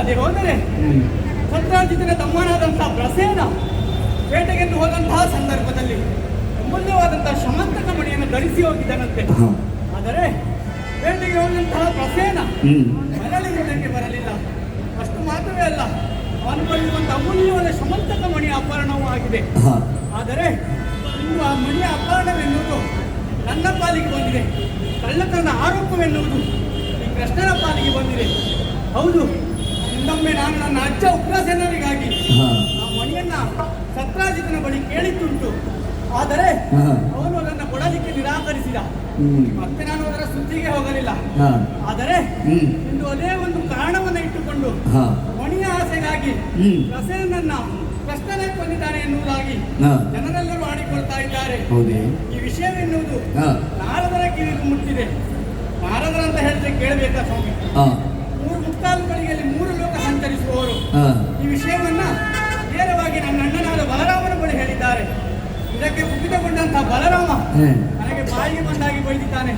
Speaker 2: ಅದಲ್ಲದೆ ಹೋದರೆ ಸತ್ರಾಜಿತನ ತಮ್ಮನಾದಂತಹ ಪ್ರಸೇನ ಬೇಟೆಗೆಂದು ಹೋದಂತಹ ಸಂದರ್ಭದಲ್ಲಿ ಅಮೂಲ್ಯವಾದಂತಹ ಶಮಂತಕ ಮಣಿಯನ್ನು ಧರಿಸಿ ಹೋಗಿದ್ದನಂತೆ. ಆದರೆ ಬೇಟೆಗೆ ಹೋದಂತಹ ಪ್ರಸೇನ ಮರಳಿದ್ದಕ್ಕೆ ಬರಲಿಲ್ಲ. ಅಷ್ಟು ಮಾತ್ರವೇ ಅಲ್ಲ, ಅವನು ಬರೆಯುವಂತಹ ಅಮೂಲ್ಯವಾದ ಶಮಂತಕ ಮಣಿಯ ಅಪಹರಣವೂ ಆಗಿದೆ. ಆದರೆ ಇನ್ನು ಆ ಮಣಿಯ ಅಪಹರಣವೆನ್ನುವುದು ನನ್ನ ಪಾಲಿಗೆ ಬಂದಿದೆ. ಕಳ್ಳತನದ ಆರೋಪವೆನ್ನುವುದು ಈ ಕೃಷ್ಣನ ಪಾಲಿಗೆ ಬಂದಿದೆ. ಹೌದು, ಇನ್ನೊಮ್ಮೆ ನಾನು ನನ್ನ ಅಜ್ಜ ಉಗ್ರಸೇನರಿಗಾಗಿ ಆ ಮಣಿಯನ್ನ ಸತ್ರಾಜಿತನ ಬಳಿ ಕೇಳಿದ್ದುಂಟು. ಆದರೆ ಅವನು ಅದನ್ನು ಕೊಡಲಿಕ್ಕೆ ನಿರಾಕರಿಸಿದ. ಮತ್ತೆ ನಾನು ಅದರ ಸುದ್ದಿಗೆ ಹೋಗಲಿಲ್ಲ. ಆದರೆ ಇಂದು ಅದೇ ಒಂದು ಕಾರಣವನ್ನು ಇಟ್ಟುಕೊಂಡು ಮಣಿಯ ಆಸೆಗಾಗಿ ಪ್ರಸೇನನ್ನ ಕೃಷ್ಣನೇ ಕೊಂದಿದ್ದಾನೆ ಎನ್ನುವುದಾಗಿ ಜನರೆಲ್ಲರೂ ಆಡಿಕೊಳ್ತಾ ಇದ್ದಾರೆ. ಈ ವಿಷಯವೆನ್ನುವುದು ನಾರದರ ಕಿವಿಗೂ ಮುಟ್ಟಿದೆ. ನಾರದರ ಅಂತ ಹೇಳಿದ್ರೆ ಕೇಳಬೇಕಾ ಸ್ವಾಮಿ? 3 ಮುಕ್ಕಾಲುಗಳಿಗೆ 3 ಲೋಕ ಸಂಚರಿಸುವವರು ಈ ವಿಷಯವನ್ನ ನೇರವಾಗಿ ನನ್ನ ಅಣ್ಣನಾದ ಬಲರಾಮನ ಬಳಿ ಹೇಳಿದ್ದಾರೆ. ಇದಕ್ಕೆ ಕುಪಿತಗೊಂಡಂತಹ ಬಲರಾಮ ನನಗೆ ಬಾಯಿಗೆ ಬಂದಾಗಿ ಬೈದಿದ್ದಾನೆ.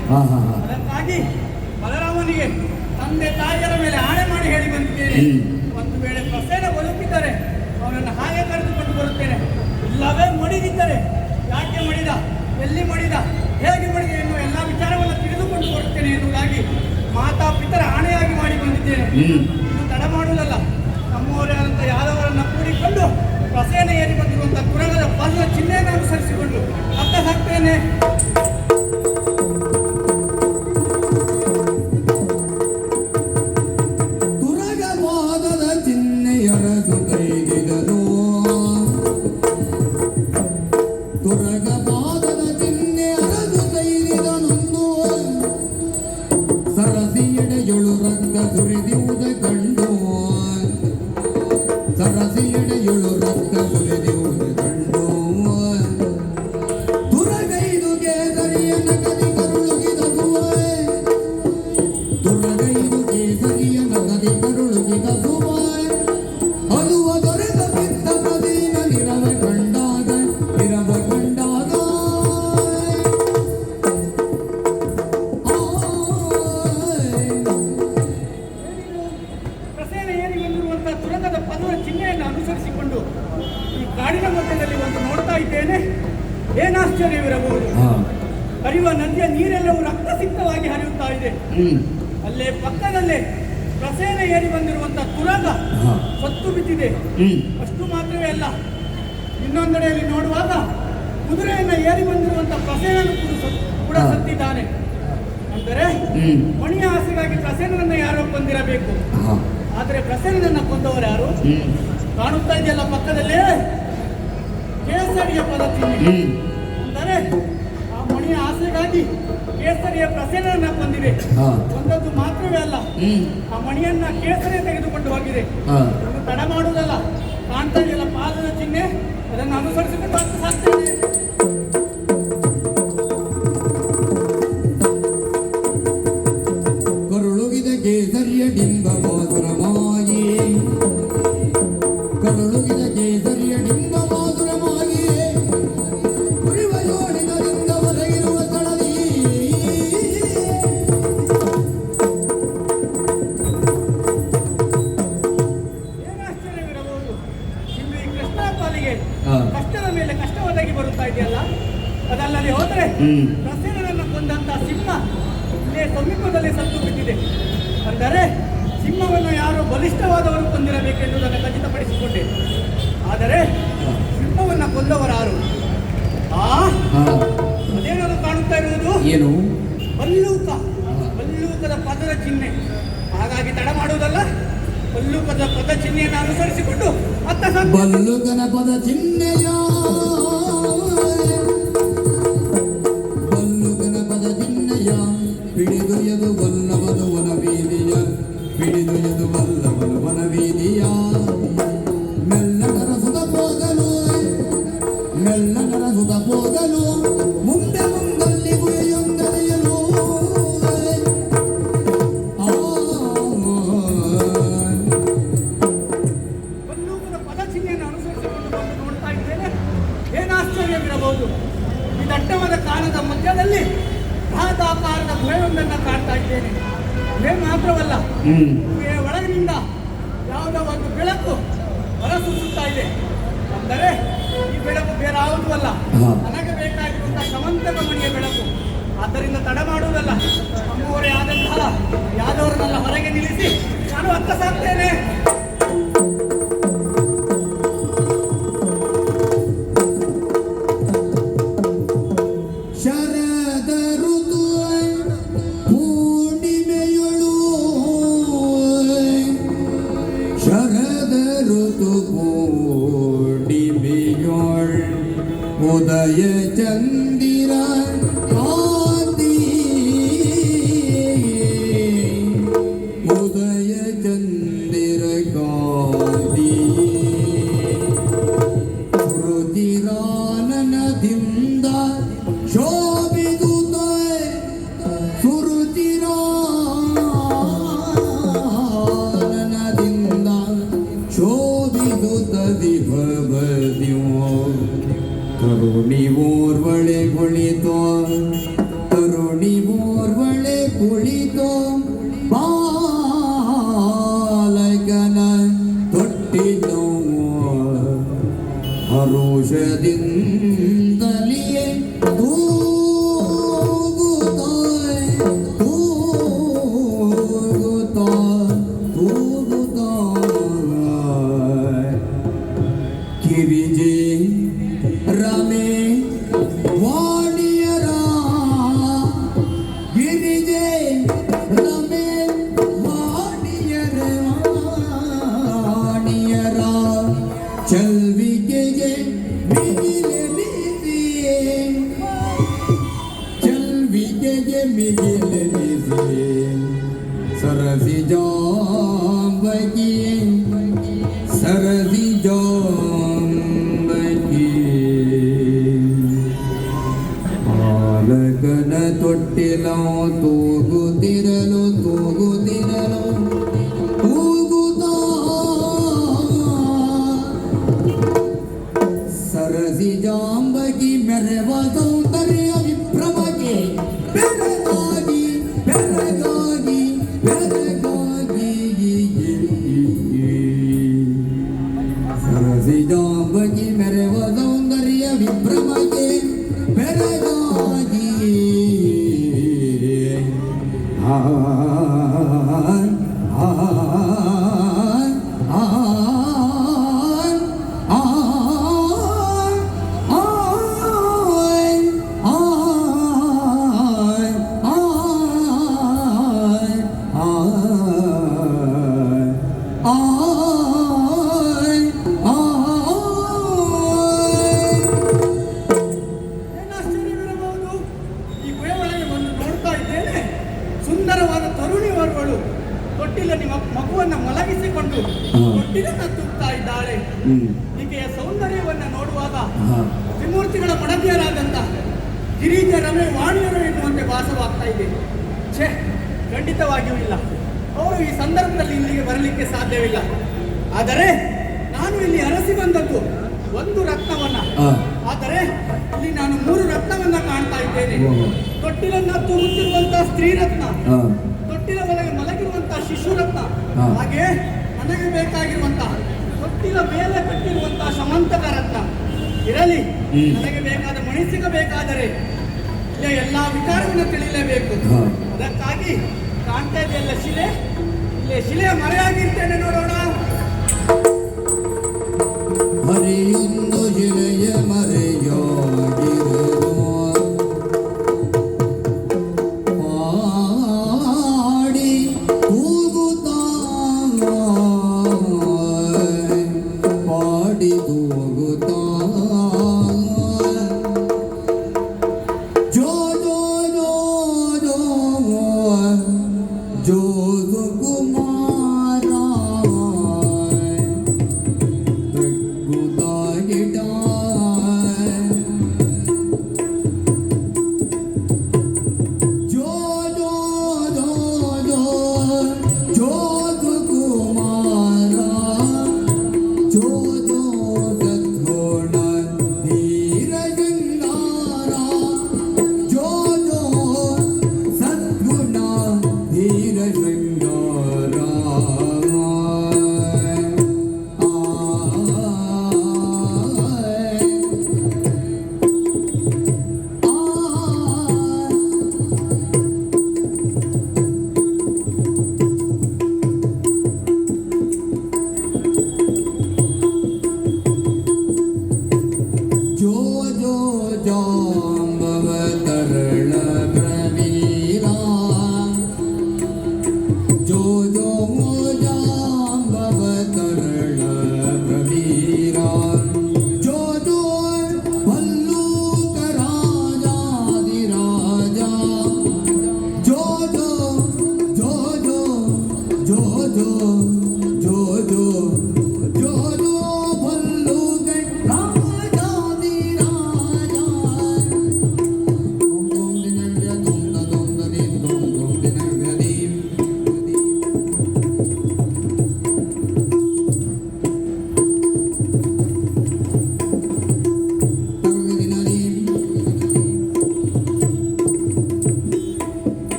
Speaker 2: ಅದಕ್ಕಾಗಿ ಬಲರಾಮನಿಗೆ ತಂದೆ ತಾಯಿಯರ ಮೇಲೆ ಆಣೆ ಮಾಡಿ ಹೇಳಿ ಬಂದಿದ್ದೇನೆ. ಒಂದು ವೇಳೆ ಪ್ರಸೇನ ಬದುಕಿದ್ದರೆ ಅವನನ್ನು ಹಾಗೆ ಕರೆದುಕೊಂಡು ಬರುತ್ತೇನೆ. ಇಲ್ಲವೇ ಮಡಿದಿದ್ದರೆ ಯಾಕೆ ಮಡಿದ, ಎಲ್ಲಿ ಮಡಿದ, ಹೇಗೆ ಮಡಿದ ಎನ್ನುವ ಎಲ್ಲ ವಿಚಾರವನ್ನು ತಿಳಿದುಕೊಂಡು ಬರುತ್ತೇನೆ ಎನ್ನುವುದಾಗಿ ಮಾತಾ ಪಿತರ ಆಣೆಯಾಗಿ ಮಾಡಿ ಬಂದಿದ್ದೇನೆ. ಇದು ತಡ ಮಾಡುವುದಲ್ಲ. ನಮ್ಮವರಾದಂಥ ಯಾದವರನ್ನು ಕೂಡಿಕೊಂಡು ಪ್ರಸೇನ ಏರಿ ಬಂದಿರುವಂತಹ ತುರಗದ ಪಲ್ಯ ಚಿಹ್ನೆಯನ್ನು ಅನುಸರಿಸಿಕೊಂಡು ಅತ್ತ ಹಾಕ್ತೇನೆ.
Speaker 1: ತುರಗವಾದದ ಚಿಹ್ನೆಯರದು ಕೈಗಿಗದು, ತುರಗವಾದದ ಚಿಹ್ನೆಯರದು ಕೈಗಿದನೊಂದು, ಸರಸಿಯಡೆಯೊಳು ರಕ್ತ ಸುರಿದಿರುವುದ ಕಂಡು, ಸರಸಿಯಡೆಯೊಳು ರಕ್ತ ಸುರಿದಿರುವುದ ಕಂಡು, ತುರಗೈದು ಕೇಸರಿಯ ನಗದಿ ಕರುಳುಗಿದಸುವೆ, ತುರಗೈದು ಕೇಸರಿಯ ನಗದಿ ಕರುಳುಗಿದಸುವೆ, ಅದುವ ದೊರೆತ ಬಿದ್ದ ಪ್ರದೀನ ನಿರವ ಕಂಡಾಗ, ನಿರವ ಕಂಡಾಗ
Speaker 2: ಪ್ರಸೇನ ಏರಿ ಬಂದಿರುವಂತಹ ತುರಗದ ಪದದ ಚಿಹ್ನೆಯನ್ನು ಅನುಸರಿಸಿಕೊಂಡು ಈ ಕಾಡಿನ ಮಧ್ಯದಲ್ಲಿ ಒಂದು ನೋಡ್ತಾ ಇದ್ದೇನೆ. ಏನಾಶ್ಚರ್ಯವಿರಬಹುದು. ಹರಿಯುವ ನದಿಯ ನೀರೆಲ್ಲವೂ ರಕ್ತಸಿಕ್ತವಾಗಿ ಹರಿಯುತ್ತಾ ಇದೆ. ಅಲ್ಲೇ ಪಕ್ಕದಲ್ಲೇ ಪ್ರಸೇನ ಏರಿ ಬಂದಿರುವಂತಹ ತುರಗ ಸತ್ತು ಬಿದ್ದಿದೆ. ಅಷ್ಟು ಮಾತ್ರವೇ ಅಲ್ಲ, ಇನ್ನೊಂದೆಡೆಯಲ್ಲಿ ನೋಡುವಾಗ ಕುದುರೆಯನ್ನು ಏರಿ ಬಂದಿರುವಂತಹ ಪ್ರಸೇನನು ಕೂಡ ಸತ್ತಿದ್ದಾನೆ. ಅಂದರೆ ಮಣಿಯ ಆಸೆಗಾಗಿ ಪ್ರಸೇನನನ್ನು ಯಾರೋ ಕೊಂದಿರಬೇಕು. ಆದರೆ ಪ್ರಸೇನನನ್ನು ಕೊಂದವರು ಯಾರು? ಕಾಣುತ್ತಾ ಇದೆಯಲ್ಲ ಪಕ್ಕದಲ್ಲೇ ಕೇಸರಿಯ ಪದ ಚಿಹ್ನೆ. ಅಂದರೆ ಆ ಮಣಿಯ ಆಸೆಗಾಗಿ ಕೇಸರಿಯ ಪ್ರಸೇನನ್ನ ಕೊಂದಿದೆ. ಒಂದೊಂದು ಮಾತ್ರವೇ ಅಲ್ಲ, ಆ ಮಣಿಯನ್ನ ಕೇಸರಿ ತೆಗೆದುಕೊಂಡು ಹೋಗಿದೆ. ಅದನ್ನು ತಡ ಮಾಡುವುದಲ್ಲ. ಕಾಣ್ತಾ ಇದೆಯಲ್ಲ ಪಾದದ ಚಿಹ್ನೆ, ಅದನ್ನು ಅನುಸರಿಸಿಕೊಂಡು ಅಂತ ಸಾಕ್ತೇನೆ.
Speaker 1: ಕರುಳುಗಿದ ಕೇಸರಿಯ ಡಿಂಬ ಮಾಧುರಮಾಗಿ, ಕರುಳುಗಿದ ಕೇಸರಿಯ ಡಿಂಬ ಮಾಧುರಮಾಗಿ, ಕುರಿವ ಜೋಡಿದರಿಂದ ಹೊರಗಿರುವ ತಳದಿ,
Speaker 2: ಏನಾಶ್ಚರ್ಯವಿರಬಹುದು. ಇನ್ನು ಈ ಕೃಷ್ಣ ಪಾಲಿಗೆ ಕಷ್ಟದ ಮೇಲೆ ಕಷ್ಟ ಒದಗಿ ಬರುತ್ತಾ ಇದೆಯಲ್ಲ. ಅದಲ್ಲದೆ ಹೋದರೆ ಪ್ರಸೇನನನ್ನು ಕೊಂದಂತಹ ಸಿಂಹ ಇಲ್ಲೇ ಸಮೀಪದಲ್ಲಿ ಸತ್ತು ಬಿದ್ದಿದೆ. ಅಂದರೆ ಸಿಂಹವನ್ನು ಯಾರೋ ಬಲಿಷ್ಠವಾದವರು ಕೊಂದಿರಬೇಕೆಂಬುದನ್ನು ಖಚಿತಪಡಿಸಿಕೊಂಡೆ. ಆದರೆ ಸಿಂಹವನ್ನು ಕೊಂದವರಾರು? ಅದೇನಾದ್ರು ಕಾಣುತ್ತಾ ಇರುವುದು
Speaker 1: ಏನು?
Speaker 2: ಬಲ್ಲೂಕದ ಪದದ ಚಿಹ್ನೆ. ಹಾಗಾಗಿ ತಡ ಮಾಡುವುದಲ್ಲ, ಬಲ್ಲೂಕದ ಪದ ಚಿಹ್ನೆಯನ್ನು ಅನುಸರಿಸಿಕೊಂಡು ಅತ್ತ
Speaker 1: ಬಲ್ಲುಗನ ಪದ ಚಿಹ್ನೆಯ, ಬಲ್ಲುಗನ ಪದ ಚಿಹ್ನೆಯ ಹಿಡಿದೊಯ್ಯದು ವಲ್ಲವನು ವನವೀದಿಯ, ಹಿಡಿದೊಯ್ಯದು ವಲ್ಲವನು ವನವೀದಿಯ, ಮೆಲ್ಲಗರ ಸುತ ಹೋಗಲು, ಮೆಲ್ಲಗರ ಸುತ ಹೋಗಲು, ಮುಂದೆ ಮುಂದಲ್ಲಿ ಗುರಿಯೊಂದೆಯಲು,
Speaker 2: ಬಲ್ಲೂಕದ ಪದ ಚಿಹ್ನೆಯನ್ನು ಅನುಸರಿಸಿಕೊಂಡು ಬಂದು ನೋಡ್ತಾ ಇದ್ದೇನೆ. ಏನಾಶ್ಚರ್ಯವಿರಬಹುದು. ಈ ದಟ್ಟವಾದ ಕಾಲದ ಮಧ್ಯದಲ್ಲಿ ಬೃಹದಾಕಾರದ ಗುಹೆಯೊಂದನ್ನು ಕಾಣ್ತಾ ಇದ್ದೇನೆ. ಗುಹೆ ಮಾತ್ರವಲ್ಲ, ಗುಹೆಯ ಒಳಗಿನಿಂದ ಯಾವ
Speaker 4: ಅನ್ನುವುದ ಒಂದು ಬೆಳಕು ಹೊರಸೂಸುತ್ತಾ ಇದೆ. ಅಂದರೆ ಈ ಬೆಳಕು ಬೇರೆ ಯಾವುದೂ ಅಲ್ಲ,
Speaker 1: ಹಾ.
Speaker 4: ನನಗೆ ಬೇಕಾಗಿರುವಂತಹ ಸಮಂತಕ ಮಣಿಯ ಬೆಳಕು. ಆದ್ದರಿಂದ ತಡ ಮಾಡುವುದಲ್ಲ, ನಮ್ಮವರೇ ಆದಂತಹ ಯಾದವರನ್ನೆಲ್ಲ ಹೊರಗೆ ನಿಲ್ಲಿಸಿ ನಾನು ಹತ್ತ ಸಾಕ್ತೇನೆ.
Speaker 1: ಶರದ ಋತು ಪೂರ್ಣಿಮೆಯೊಳು ಶರದ ಋತು ಪೂರ್ಣಿಮೆಯೊಳ್ ಉದಯ ಚಂದಿರ ಕಾಂತಿ ಉದಯ ಚಂದಿರ ಕಾಂತಿ ರುದಿರಾನನದಿಂದ ಶೋಭಿಸುತ್ತ ಸುರುಚಿರಾನನದಿಂದ ಶೋಭಿಸುತ್ತ ದಿವದಿಯೋ ತರುಣಿ ಓರ್ವಳೆ ಕುಳಿತೋ ತರುಣಿ ಓರ್ವಳೆ ಕುಳಿತೋ ಬಾಲಕನ ತೊಟ್ಟಿನೋ ಹರುಷದಿಂದಲೇ ಗಿರಿಜೆ ರಮೆ ವಾಣಿಯರ ಗಿರಿಜೆ ರಮೆ ವಾಣಿಯರ ಚಲ್ವಿಕೆಗೆ ಚಲ್ವಿಕೆಗೆ ಮಿಗಿಲೆನಿಸಿ ಸರಸಿ ಜಾಂಬಗಿ ಸರಸಿ ಜಾಂಬಗಿ ಬಾಲಕನ ತೊಟ್ಟಿಲ ತೂಗುತ್ತಿರಲು ತೂಗುತ್ತಿರಲು ತೂಗುತ್ತಾ ಸರಸಿ ಜಾಂಬಗಿ ಮೆರವ ಸೌಂದರ್ಯ ವಿಭ್ರಮಗೆ ಬೆರಗಾಗಿ ಬೆರಗಾಗಿ ಬೆರಗಾಗಿ ಸರಸಿ ಜಾಂಬಗಿ ಮೆರವ ಸೌಂದರ್ಯ ವಿಭ್ರಮಗೆ ಬೆರಗಾಗಿ ಆ ಆ ಆ
Speaker 4: ಏನಾಶ್ಚರ್ಯವಿರಬಹುದು, ಈ ಗುಹೆ ಒಳಗೆ ಬಂದು ನೋಡ್ತಾ ಇದ್ದೇನೆ. ಸುಂದರವಾದ ತರುಣಿಯವರುಗಳು ತೊಟ್ಟಿಲಲ್ಲಿ ಮಗುವನ್ನು ಮಲಗಿಸಿಕೊಂಡು ತೊಟ್ಟಿಲನ್ನು ತೂಗ್ತಾ ಇದ್ದಾಳೆ. ಈಕೆಯ ಸೌಂದರ್ಯವನ್ನು ನೋಡುವಾಗ ತ್ರಿಮೂರ್ತಿಗಳ ಮಡದಿಯರಾದಂತ ಗಿರಿಜ ರಮೆ ವಾಣಿಯರು ಎನ್ನುವಂತೆ ಭಾಸವಾಗ್ತಾ ಇದೆ. ಛೇ, ಖಂಡಿತವಾಗಿಯೂ ಇಲ್ಲ, ಅವರು ಈ ಸಂದರ್ಭದಲ್ಲಿ ಇಲ್ಲಿಗೆ ಬರಲಿಕ್ಕೆ ಸಾಧ್ಯವಿಲ್ಲ. ಆದರೆ ನಾನು ಇಲ್ಲಿ ಅರಸಿ ಬಂದದ್ದು ಒಂದು ರತ್ನವನ್ನ, ಆದರೆ ಇಲ್ಲಿ ನಾನು 3 ರತ್ನವನ್ನ ಕಾಣ್ತಾ ಇದ್ದೇನೆ. ತೊಟ್ಟಿಲನ್ನ ತೂಗುತ್ತಿರುವಂತಹ ಸ್ತ್ರೀ ರತ್ನ, ತೊಟ್ಟಿಲ ಒಳಗೆ ಮಲಗಿರುವಂತಹ ಶಿಶು ರತ್ನ, ಹಾಗೆ ನನಗೆ ಬೇಕಾಗಿರುವಂತಹ ತೊಟ್ಟಿಲ ಮೇಲೆ ಕಟ್ಟಿರುವಂತಹ ಸಮಂತಕ ರತ್ನ. ಇರಲಿ, ನನಗೆ ಬೇಕಾದ ಮಣಿ ಸಿಗಬೇಕಾದರೆ ಇಲ್ಲೇ ಎಲ್ಲಾ ವಿಚಾರವನ್ನು ತಿಳಿಯಲೇಬೇಕು. ಅದಕ್ಕಾಗಿ ಕಾಣ್ತಾ ಇದೆಯಲ್ಲ ಶಿಲೆ, ಇಲ್ಲೇ ಶಿಲೆಯ ಮರೆಯಾಗಿರ್ತೇನೆ, ನೋಡೋಣ.
Speaker 1: ಹರಿಯೊಂದು ಜಿಲೆಯ ಮರೆಯಾಗಿರೋ ಪಾಡಿ ತೂಗುತ್ತಾ ಪಾಡಿ ತೂಗುತ್ತಾ ಜೋ ಜೋ ಜೋ ಜೋ ಜೋ ಕುಮಾರ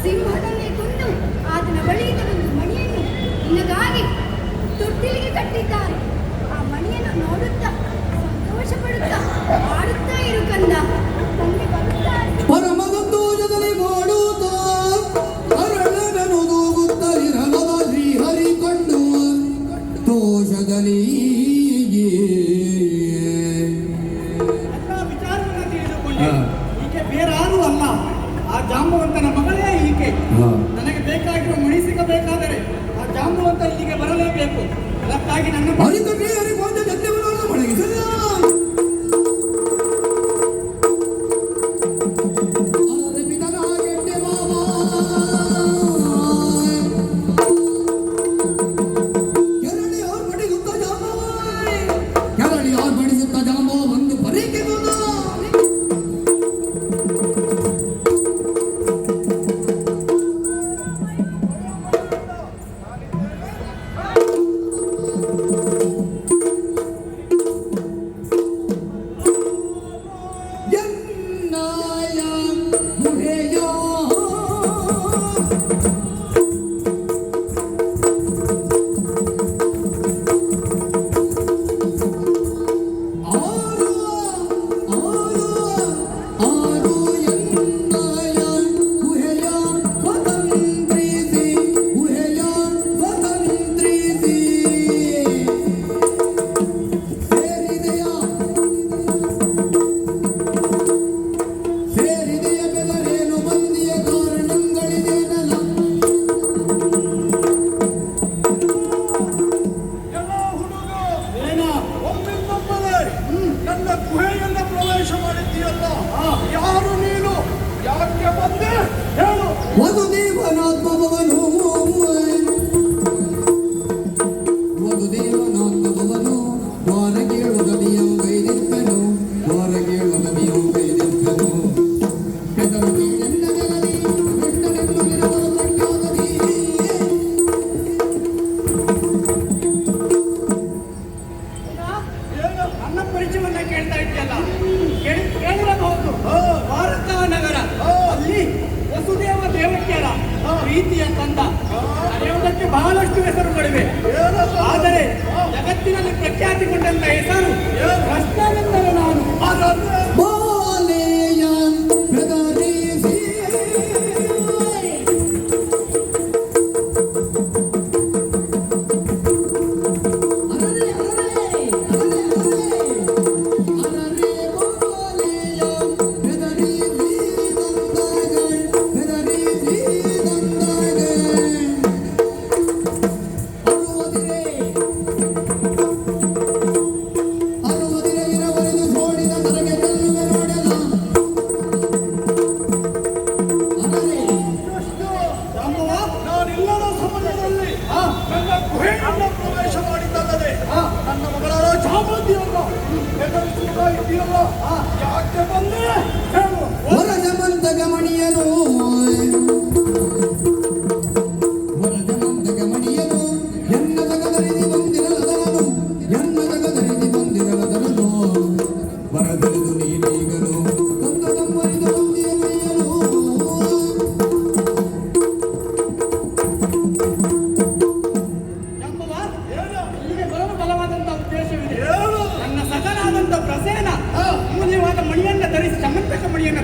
Speaker 5: ಸಿಂಹದನ್ನೇ ಕೊಂದು ಆತನ ಬಳಿಯಿಂದ ಒಂದು ಮಣಿಯನ್ನು ನಿನಗಾಗಿ ತೊಟ್ಟಿಲಿಗೆ ಕಟ್ಟಿದ್ದಾರೆ. ಆ ಮಣಿಯನ್ನು ನೋಡುತ್ತಾ ಸಂತೋಷ ಪಡುತ್ತಾ ಆಡುತ್ತಾ ಇರು ಕಂದ. ತಂದೆ ಬರುತ್ತಾರೆ.
Speaker 1: ಪರಮ ಸಂತೋಷದಲ್ಲಿ ಮಾಡುತ್ತ ಅರಳನನು ದೂಗುತ್ತಲಿರಲದ ಶ್ರೀಹರಿ ಕಂಡು ದೋಷದಲ್ಲಿ
Speaker 4: ಎಲ್ಲ ವಿಚಾರವನ್ನು ತಿಳಿದುಕೊಂಡೆ. ಈಕೆ ಬೇರಾರೂ ಅಲ್ಲ, ಆ ಜಾಂಬವಂತನ ಮಗಳೇ ಈಕೆ. ನನಗೆ ಬೇಕಾಗಿರುವ ಮಣಿ ಸಿಗಬೇಕಾದರೆ ಆ ಜಾಂಬವಂತ ಇಲ್ಲಿಗೆ ಬರಲೇಬೇಕು. ಅದಕ್ಕಾಗಿ ನನ್ನ
Speaker 1: ಅರಿತಕ್ಕೆ ಅರಿಕೊಂಡ ಜನ್ಯವನ್ನು ಮಡಗಿಸಲ್ಲ.
Speaker 4: ನನ್ನ ಪರಿಚಯವನ್ನ ಕೇಳ್ತಾ ಇದೆಯಲ್ಲ, ಕೇಳಿರಬಹುದು. ಭಾರತ ನಗರ ಅಲ್ಲಿ ವಸುದೇವ ದೇವಕಿಯರ ಪ್ರೀತಿಯ ಕಂದ ಕರೆಯುವುದಕ್ಕೆ ಬಹಳಷ್ಟು ಹೆಸರುಗಳಿವೆ. ಆದರೆ ಜಗತ್ತಿನಲ್ಲಿ ಪ್ರಖ್ಯಾತಿಗೊಂಡಂತ ಹೆಸರು ಕೃಷ್ಣನೆಂದರೆ ನಾನು.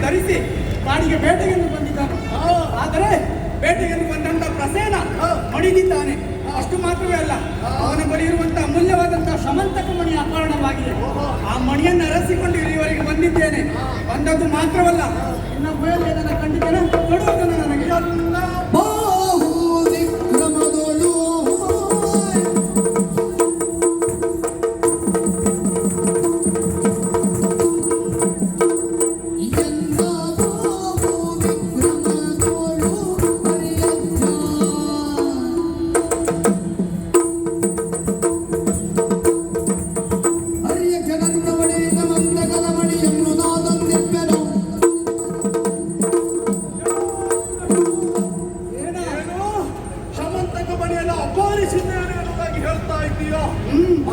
Speaker 4: ಧರಿಸಿ ಕಾಡಿಗೆ ಬೇಟೆಯನ್ನು ಬಂದಿದ್ದಾನೆ. ಆದರೆ ಬೇಟೆಯನ್ನು ಬಂದಂತ ಪ್ರಸೇನ ಮಣಿದಿದ್ದಾನೆ. ಅಷ್ಟು ಮಾತ್ರವೇ ಅಲ್ಲ, ಅವನ ಬಳಿ ಇರುವಂತಹ ಅಮೂಲ್ಯವಾದಂತಹ ಸಮಂತಕ ಮಣಿ ಅಪಹರಣವಾಗಿದೆ. ಆ ಮಣಿಯನ್ನು ಅರಸಿಕೊಂಡು ಇಲ್ಲಿವರೆಗೆ ಬಂದಿದ್ದೇನೆ. ಬಂದದ್ದು ಮಾತ್ರವಲ್ಲ, ಇನ್ನು ಮೇಲೆ ಅದನ್ನು ಕಂಡಿದ್ದೇನೆ, ಕೊಡುವುದನ್ನು ನನಗೆ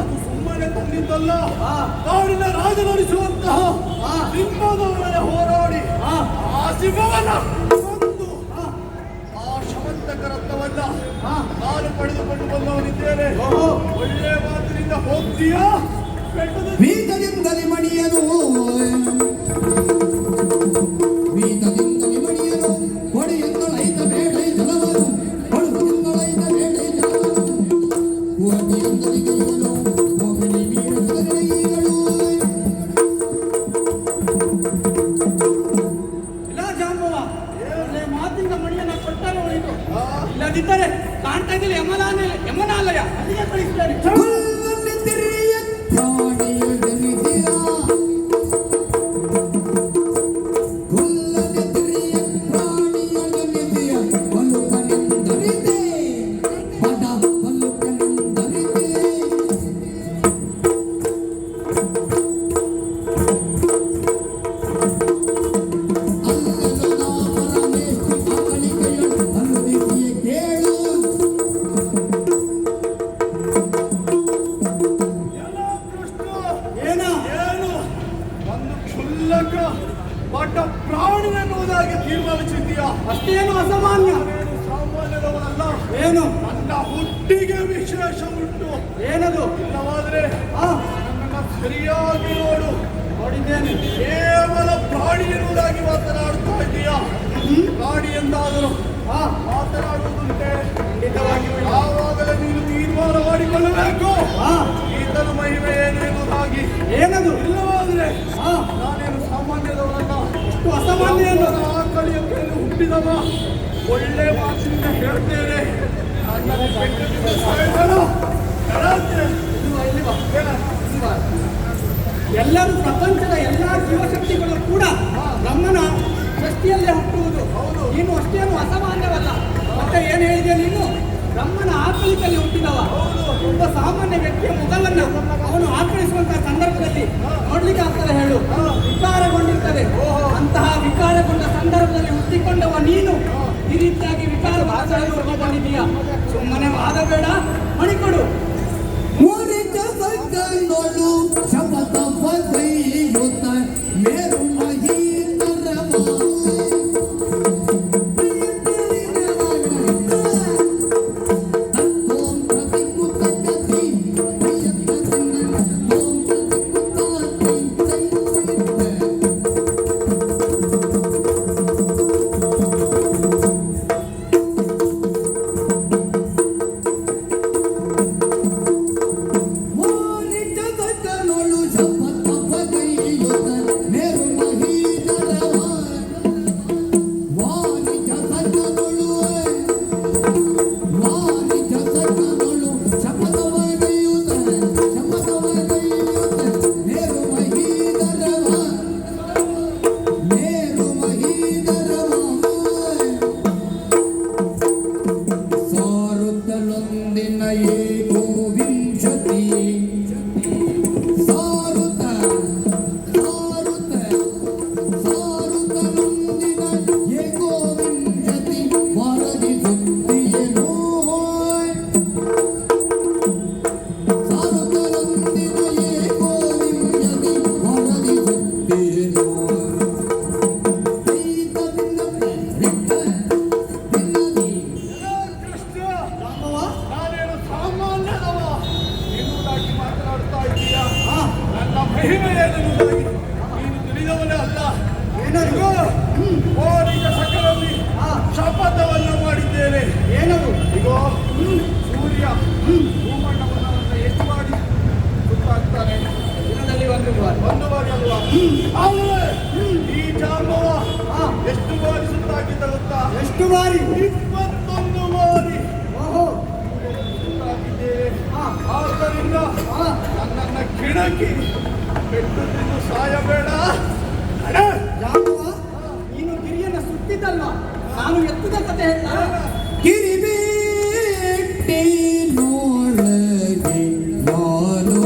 Speaker 6: ಅದು ಸುಮ್ಮನೆ ತಂದಿದ್ದಲ್ಲ. ಕಾಡಿನ ರಾಜ ನಡೆಸುವಂತಹ ಸಿಂಹದವರೇ ಹೋರಾಡಿ ಆ ಸಿಂಹವನ್ನ ಕೊಂದು ಬಂದವನಿದ್ದೇನೆ. ಒಳ್ಳೆ ಮಾತಿನಿಂದ ಹೋಗ್ತೀಯಾ?
Speaker 1: ವೀತದಿಂದಲೇ ಮಣಿಯನು ವೀತದಿಂದಲೇ ಮಣಿಯನು ಕೊಡೆಯಿಂದಲೈತ ಬೇಡೈ ಜಲವರು ಕೊಡುವುದಿಂದಲೈತ ಬೇಡೈ ಜಲವರು ಕೋಟಿಯಿಂದಲೇ ಗೆಲ್ಲಲು ಹೋಗಲಿ ಮೀರದ ನಡೆಗಳು.
Speaker 4: ಇಲ್ಲ ಜಾಂಬವ, ಒಳ್ಳೆ ಮಾತಿಂದ ಮಣಿಯನ್ನ ಕೊಟ್ಟರೆ ಒಳಿತು. ಇಲ್ಲದಿದ್ದರೆ ಕಾಣ್ತಾ ಇದ್ದಲ್ಲಿ ಯಮನಾಲಯ ಅಲ್ಲಿಗೆ ಕಳಿಸ್ತಾರೆ.
Speaker 1: ಕುಲ್ಲನೆತ್ತಿರಿಯ ಪ್ರಾಣಿಯ ಜನಿಸಿಯ ಕುಲ್ಲನೆತ್ತಿರಿಯ ಪ್ರಾಣಿಯ ಜನಿಸಿಯ ಬಲುಕನೆಂದರಿತೆ ಪದ ಬಲುಕನೆಂದರಿತೆ ಅಲ್ಲದ ನಾಮರಮೇಷ್ಟಿ ಅಕಣಿಕೆಯಳು ಅನುದಿಸಿಯ ಕೇಳು.
Speaker 4: ಏನ
Speaker 6: ಏನು ಒಂದು ಕ್ಷುಲ್ಲಕ ಪಟ್ಟ ಪ್ರಾಣಿ ಎನ್ನುವುದಾಗಿ ತೀರ್ಮಾನಿಸಿದ್ದೀಯಾ?
Speaker 4: ಅಷ್ಟೇನು ಅಸಾಮಾನ್ಯ?
Speaker 6: ನಾನೇನು ಸಾಮಾನ್ಯದವನಲ್ಲ.
Speaker 4: ಏನು
Speaker 6: ನನ್ನ ಹುಟ್ಟಿಗೆ ವಿಶೇಷ ಉಂಟು.
Speaker 4: ಏನದು?
Speaker 6: ಇಲ್ಲವಾದರೆ
Speaker 4: ಆ
Speaker 6: ನನ್ನನ್ನು ಸರಿಯಾಗಿ ನೋಡು.
Speaker 4: ನೋಡಿದ್ದೇನೆ.
Speaker 6: ಕೇವಲ ಪ್ರಾಣಿ ಎನ್ನುವುದಾಗಿ ಮಾತನಾಡ್ತಾ ಇದ್ದೀಯಾ? ಪ್ರಾಣಿ ಎಂದಾದರೂ ಮಾತನಾಡುವುದುಂಟೆ?
Speaker 4: ಖಂಡಿತವಾಗಿಯೂ ಇಲ್ಲ.
Speaker 6: ಆವಾಗಲೇ ನೀನು ತೀರ್ಮಾನ ಮಾಡಿಕೊಳ್ಳಬೇಕು.
Speaker 4: ಆ
Speaker 6: ಈತನ ಮಹಿಮೆ ಏನು ಎನ್ನುವುದಾಗಿ.
Speaker 4: ಏನದು?
Speaker 6: ಇಲ್ಲವಾದರೆ
Speaker 4: ಆ
Speaker 6: ನಾನೇನು ಸಾಮಾನ್ಯದವನಲ್ಲ.
Speaker 4: ಅಷ್ಟು ಅಸಾಮಾನ್ಯ ಏನು?
Speaker 6: ಆಕಳಿಯಕ್ಕೆ ಹುಟ್ಟಿದವ. ಒಳ್ಳೆ ಮಾತಿನಿಂದ ಹೇಳ್ತೇನೆ. ನನ್ನನ್ನು ಬೆಟ್ಟದಿಂದ ಸಾಯಿಸಲು ನಡತೆ.
Speaker 4: ಇಲ್ಲಿ ಬಾ.
Speaker 6: ಏನ?
Speaker 4: ಎಲ್ಲರೂ ಪ್ರಪಂಚದ ಎಲ್ಲಾ ಜೀವಶಕ್ತಿಗಳು ಕೂಡ ನಮ್ಮನ ಸೃಷ್ಟಿಯಲ್ಲೇ ಹುಟ್ಟುವುದು. ನೀನು ಅಷ್ಟೇನು ಅಸಾಮಾನ್ಯವಲ್ಲ. ಮತ್ತೆ ಏನು ಹೇಳಿದೆ ನೀನು? ಬ್ರಹ್ಮನ ಆಕಳಿಕಲ್ಲಿ ಹುಟ್ಟಿದವ. ಒಬ್ಬ ಸಾಮಾನ್ಯ ವ್ಯಕ್ತಿಯ ಮುಖವನ್ನು ಅವನು ಆಕಳಿಸುವಂತಹ ಸಂದರ್ಭದಲ್ಲಿ ನೋಡ್ಲಿಕ್ಕೆ ಆಗ್ತದೆ ಹೇಳು? ವಿಕಾರಗೊಂಡಿರ್ತದೆ. ಅಂತಹ ವಿಕಾರಗೊಂಡ ಸಂದರ್ಭದಲ್ಲಿ ಹುಟ್ಟಿಕೊಂಡವ ನೀನು ಈ ರೀತಿಯಾಗಿ ವಿಕಾರ ಮಾತಾಡಿದ್ದೀಯ. ಸುಮ್ಮನೆ ವಾದಬೇಡ, ಮಣಿಕೊಡು.
Speaker 1: ಮುರಿದ ಬಗ್ಗನೋಳು ಶಪಥ ಬದೈಯುತ್ತ ಮೇರು ಮಹೀಂದ್ರ
Speaker 6: ಶಪಥವನ್ನು ಮಾಡಿದ್ದೇನೆ.
Speaker 4: ಏನದು?
Speaker 6: ಇಗೋ ಸೂರ್ಯ ಭೂಮಂಡಲವನ್ನು ಎಷ್ಟು ಬಾರಿ ಸುತ್ತಾಗ್ತಾನೆ?
Speaker 4: ದಿನದಲ್ಲಿ ಒಂದು ಬಾರಿ
Speaker 6: ಅಲ್ವಾ? ಆದರೆ ಈ ಜಾಂಬವ ಎಷ್ಟು ಬಾರಿ ಸುತ್ತಾಗಿದ್ದ ಗೊತ್ತಾ?
Speaker 4: ಎಷ್ಟು ಬಾರಿ?
Speaker 6: 21 ಬಾರಿ
Speaker 4: ಓಹೋ,
Speaker 6: ಸುತ್ತಾಗಿದ್ದೇನೆ. ಆದ್ದರಿಂದ ನನ್ನನ್ನು ಕಿಣಕಿ ಪೆಟ್ಟು ತಿಂದು ಸಾಯಬೇಡ.
Speaker 4: ಜಾಂಬವ, ನೀನು ಗಿರಿಯನ್ನು ಸುತ್ತಿದ್ದಲ್ವಾ? ನಾನು ಎತ್ತದ ಕತೆ ಹೇಳ್ತಾನೆ.
Speaker 1: ಕಿರಿಬೇಟಿ ನೋಡಗೆ ನಾನು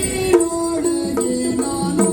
Speaker 1: ಕಿರಿಬೇಟಿನೊಳಗೆ ನಾನು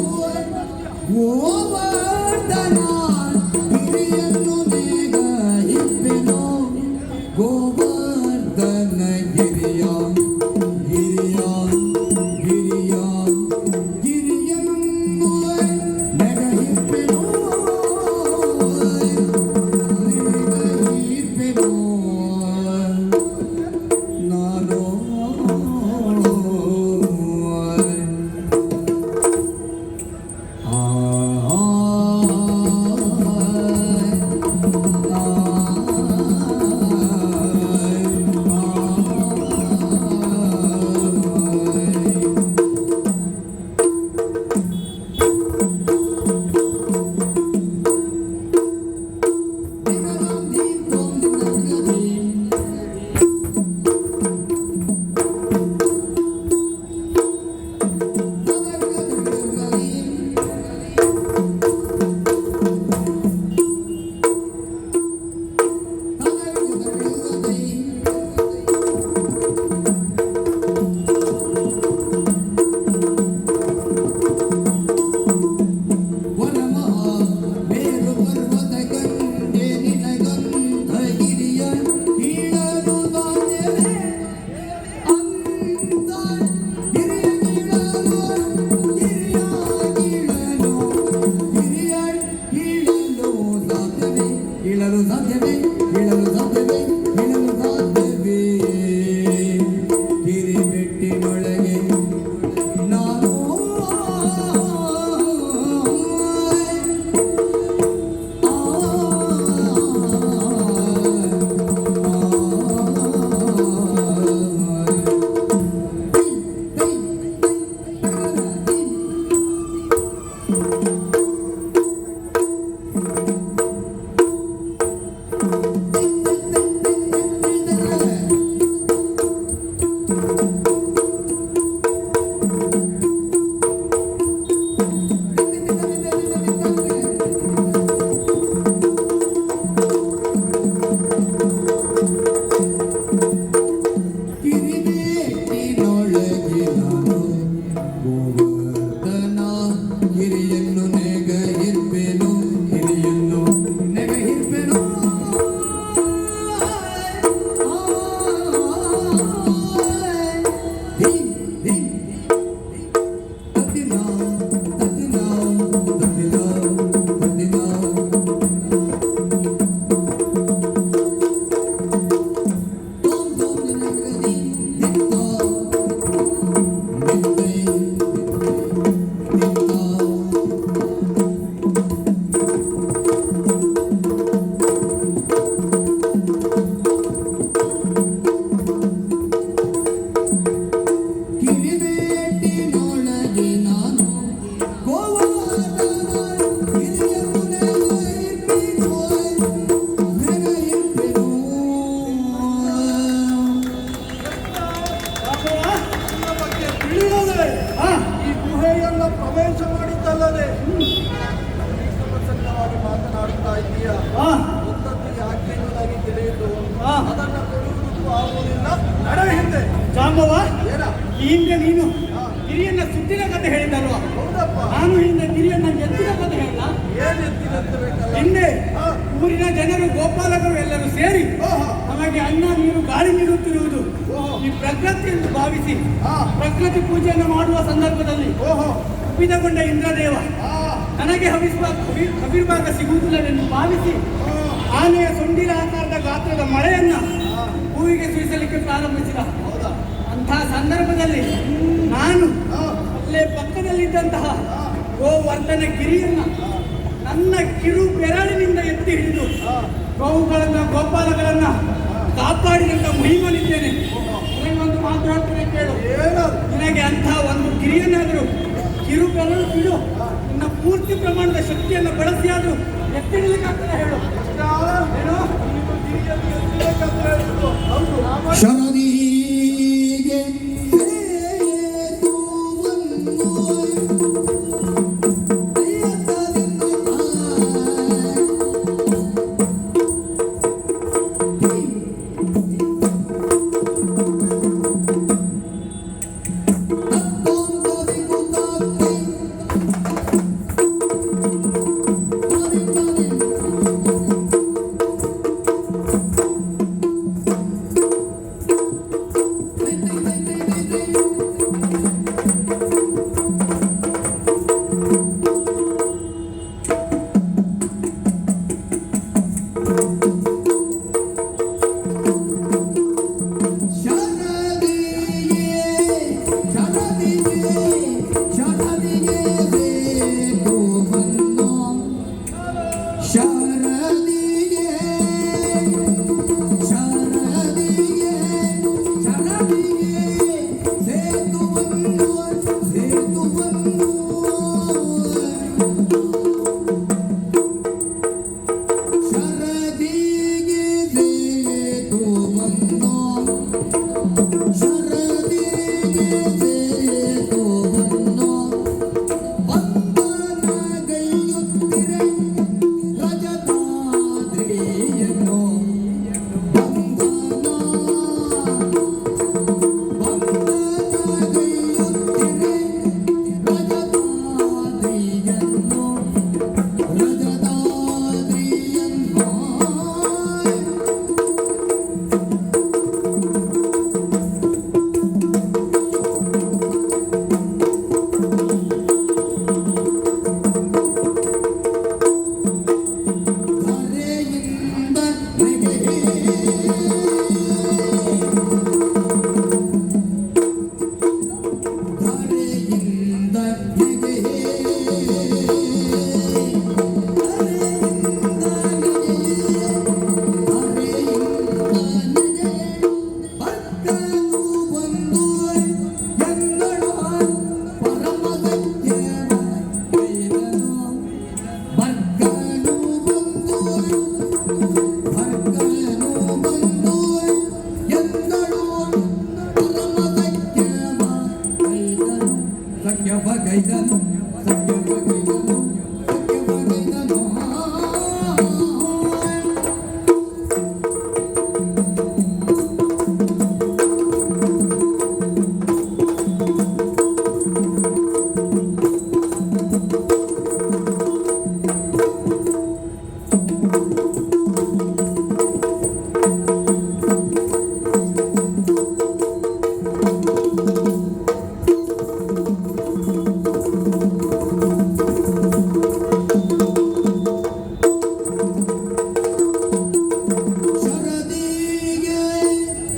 Speaker 4: ನಾನು ಹಿಂದೆ ಗಿರಿಯನ್ನ ಎತ್ತಿದ ಕಥೆ ಹೇಳ.
Speaker 6: ಏನ್ ಎತ್ತಿದಂತಬೇಕಲ್ಲ?
Speaker 4: ಹಿಂದೆ
Speaker 6: ಹಾ.
Speaker 4: ಊರಿನ ಜನರು ಗೋಪಾಲಕರು ಎಲ್ಲರೂ ಸೇರಿ
Speaker 6: ಓಹೋ.
Speaker 4: ನಮಗೆ ಅನ್ನ ನೀರು ಗಾಳಿ ನೀಡುತ್ತಿರುವುದು
Speaker 6: ಓಹೋ.
Speaker 4: ಈ ಪ್ರಕೃತಿ ಎಂದು ಭಾವಿಸಿ
Speaker 6: ಹಾ.
Speaker 4: ಪ್ರಕೃತಿ ಪೂಜೆಯನ್ನು ಮಾಡುವ ಸಂದರ್ಭದಲ್ಲಿ
Speaker 6: ಓಹೋ.
Speaker 4: ಉಪ್ಪಿದಗೊಂಡ ಇಂದ್ರದೇವ
Speaker 6: ಆ.
Speaker 4: ನನಗೆ ಹವಿರ್ಭಾಗ ಸಿಗುವುದಿಲ್ಲವೆಂದು ಭಾವಿಸಿ
Speaker 6: ಆ.
Speaker 4: ಆನೆಯ ಸೊಂಡಿಲ ಆಕಾರದ ಗಾತ್ರದ ಮಳೆಯನ್ನ
Speaker 6: ಆ.
Speaker 4: ಹೂವಿಗೆ ಸುರಿಸಲಿಕ್ಕೆ ಪ್ರಾರಂಭಿಸಿದ.
Speaker 6: ಹೌದಾ?
Speaker 4: ಅಂತಹ ಸಂದರ್ಭದಲ್ಲಿ ನಾನು
Speaker 6: ಆ.
Speaker 4: ಅಲ್ಲೇ ಪಕ್ಕದಲ್ಲಿದ್ದಂತಹ
Speaker 6: ಆ.
Speaker 4: ಗೋವರ್ಧನ ಗಿರಿಯನ್ನ ನನ್ನ ಕಿರು ಬೆರಳಿನಿಂದ ಎತ್ತಿ ಹಿಡಿದು ಗೋವುಗಳನ್ನ ಗೋಪಾಲಗಳನ್ನ ಕಾಪಾಡಿದಂತ ಮಹಿಮನಿದ್ದೇನೆ. ನಿನಗೆ ಒಂದು ಮಾತು ಹೇಳ್ತೇನೆ ಕೇಳು.
Speaker 6: ಏನದು?
Speaker 4: ನಿನಗೆ ಅಂತಹ ಒಂದು ಗಿರಿಯನ್ನಾದರೂ ಕಿರು ಬೆರಳು ಬಿಡು, ನಿನ್ನ ಪೂರ್ತಿ ಪ್ರಮಾಣದ ಶಕ್ತಿಯನ್ನು ಬಳಸಿ ಆದರೂ ಎತ್ತಿಡಲಿಕ್ಕಾಗ್ತದೆ ಹೇಳು. ಏನು?
Speaker 6: ಗಿರಿಯನ್ನು ಎತ್ತಬೇಕಂತ ಹೇಳಿದ್ರು. ಹೌದು.
Speaker 1: ಶರದಿಗೆ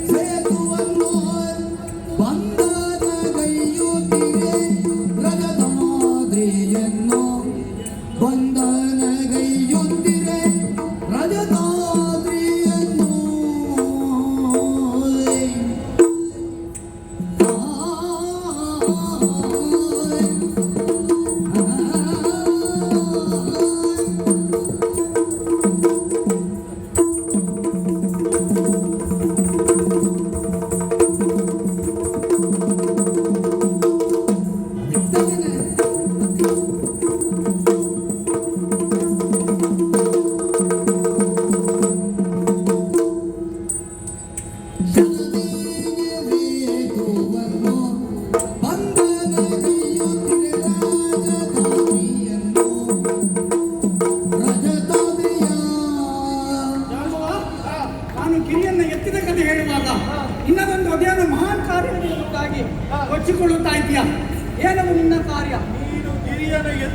Speaker 1: ಸೇತುವನ್ನು